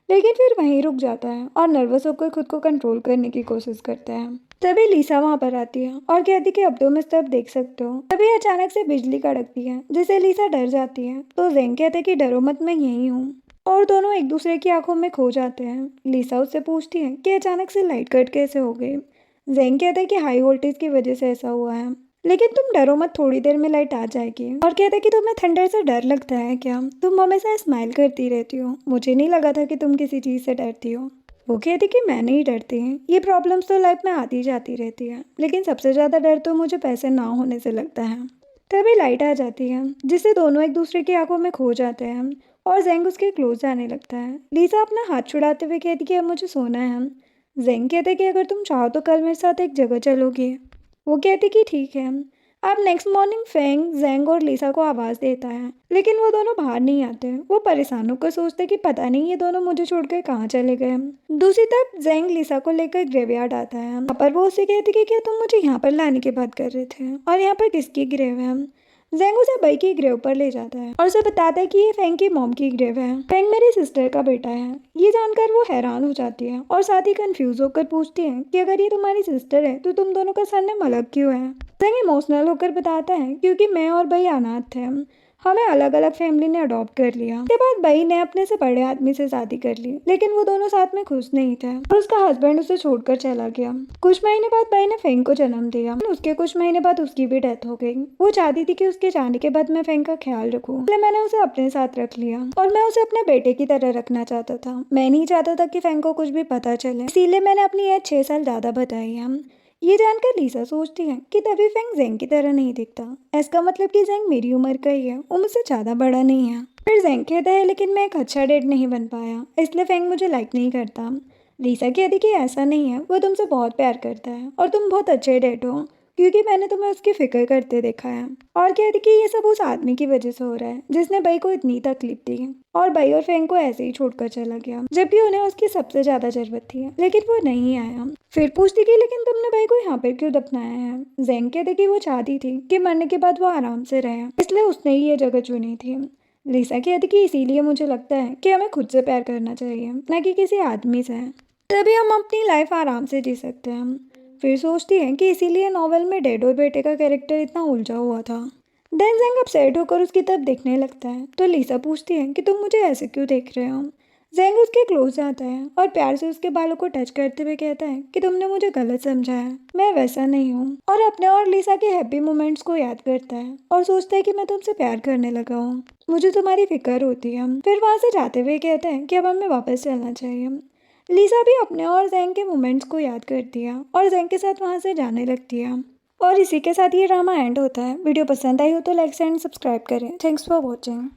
लेकिन फिर वहीं रुक जाता है और नर्वस होकर खुद को कंट्रोल करने की कोशिश करता है। तभी लिसा वहां पर आती है और कहती कि अब तो मैं सब देख सकते हो। तभी अचानक से बिजली कड़कती है, जिससे लिसा डर जाती है। तो जेंग कहते कि डरो मत, मैं यहीं हूँ। और दोनों एक दूसरे की आंखों में खो जाते हैं। लिसा उससे पूछती है कि अचानक से लाइट कट कैसे हो गई। जेंग कहते हैं कि हाई वोल्टेज की वजह से ऐसा हुआ है, लेकिन तुम डरो मत, थोड़ी देर में लाइट आ जाएगी। और कहते कि तुम्हें थंडर से डर लगता है क्या? तुम हमेशा स्माइल करती रहती हो, मुझे नहीं लगा था कि तुम किसी चीज़ से डरती हो। वो कहती कि मैं नहीं डरती, ये प्रॉब्लम्स तो लाइफ में आती जाती रहती है, लेकिन सबसे ज़्यादा डर तो मुझे पैसे ना होने से लगता है। तभी लाइट आ जाती है, जिससे दोनों एक दूसरे की आंखों में खो जाते हैं और जेंग उसके क्लोज जाने लगता है। लिसा अपना हाथ छुड़ाते हुए कहती कि अब मुझे सोना है। जेंग कहते कि अगर तुम चाहो तो कल मेरे साथ एक जगह चलोगी। वो कहती कि ठीक है। अब नेक्स्ट मॉर्निंग फेंग जेंग और लिसा को आवाज़ देता है, लेकिन वो दोनों बाहर नहीं आते। वो परेशान होकर सोचते कि पता नहीं ये दोनों मुझे छोड़कर कहाँ चले गए। दूसरी तरफ जेंग लिसा को लेकर ग्रेवयार्ड आता है। यहाँ पर वो उसे कहती कि क्या तुम मुझे यहाँ पर लाने की बात कर रहे थे, और यहाँ पर किसकी ग्रेव है? जेंग उसे बई की ग्रेव पर ले जाता है और उसे बताता है कि ये फेंग की मॉम की ग्रेव है। फेंग मेरी सिस्टर का बेटा है। ये जानकर वो हैरान हो जाती है और साथ ही कंफ्यूज होकर पूछती है कि अगर ये तुम्हारी सिस्टर है तो तुम दोनों का सरनेम अलग क्यों है? जेंग इमोशनल होकर बताता है क्योंकि मैं और बई अनाथ थे, हमें अलग अलग फैमिली ने अडॉप्ट कर लिया। उसके बाद बई ने अपने से बड़े आदमी से शादी कर ली, लेकिन वो दोनों साथ में खुश नहीं थे और उसका हस्बैंड उसे छोड़कर चला गया। कुछ महीने बाद बई ने फेंग को जन्म दिया। उसके कुछ महीने बाद उसकी भी डेथ हो गई। वो चाहती थी कि उसके जाने के बाद मैं फेंग का ख्याल रखूं, इसलिए मैंने उसे अपने साथ रख लिया और मैं उसे अपने बेटे की तरह रखना चाहता था। मैं नहीं चाहता था कि फेंग को कुछ भी पता चले, इसीलिए मैंने अपनी एज 6 साल ज्यादा बताई है। ये जानकर लिसा सोचती है कि तभी फेंग जेंग की तरह नहीं दिखता। इसका मतलब कि जेंग मेरी उम्र का ही है, वो मुझसे ज़्यादा बड़ा नहीं है। फिर जेंग कहता है लेकिन मैं एक अच्छा डेट नहीं बन पाया, इसलिए फेंग मुझे लाइक नहीं करता। लिसा कहती कि ऐसा नहीं है, वो तुमसे बहुत प्यार करता है और तुम बहुत अच्छे डेट हो, क्योंकि मैंने तुम्हें उसकी फिक्र करते देखा है। और कहती कि ये सब उस आदमी की वजह से हो रहा है जिसने बई को इतनी तकलीफ दी और बई और फेंग को ऐसे ही छोड़कर चला गया, जबकि उन्हें उसकी सबसे ज्यादा जरूरत थी, लेकिन वो नहीं आया। फिर पूछती कि लेकिन तुमने बई को यहाँ पर क्यों दफनाया है? जेंग कहते कि वो चाहती थी कि मरने के बाद वो आराम से रहे, इसलिए उसने ही ये जगह चुनी थी। लिसा कहती कि इसीलिए मुझे लगता है कि हमें खुद से प्यार करना चाहिए, न कि किसी आदमी से, तभी हम अपनी लाइफ आराम से जी सकते हैं। फिर सोचती है कि इसीलिए नॉवेल में डैड और बेटे का कैरेक्टर इतना उलझा हुआ था। देन जेंग अपसेट होकर उसकी तरफ देखने लगता है, तो लिसा पूछती है कि तुम मुझे ऐसे क्यों देख रहे हो? जेंग उसके क्लोज आता है और प्यार से उसके बालों को टच करते हुए कहता है कि तुमने मुझे गलत समझा है, मैं वैसा नहीं हूँ। और अपने और लिसा के हैप्पी मोमेंट्स को याद करता है और सोचता है कि मैं तुमसे प्यार करने लगा हूँ, मुझे तुम्हारी फिक्र होती है। फिर वहाँ से जाते हुए कहता है कि अब हमें वापस चलना चाहिए। लिसा भी अपने और जेंग के मोमेंट्स को याद करती है और जेंग के साथ वहाँ से जाने लगती है। और इसी के साथ ये ड्रामा एंड होता है। वीडियो पसंद आई हो तो लाइक एंड सब्सक्राइब करें। Thanks for watching.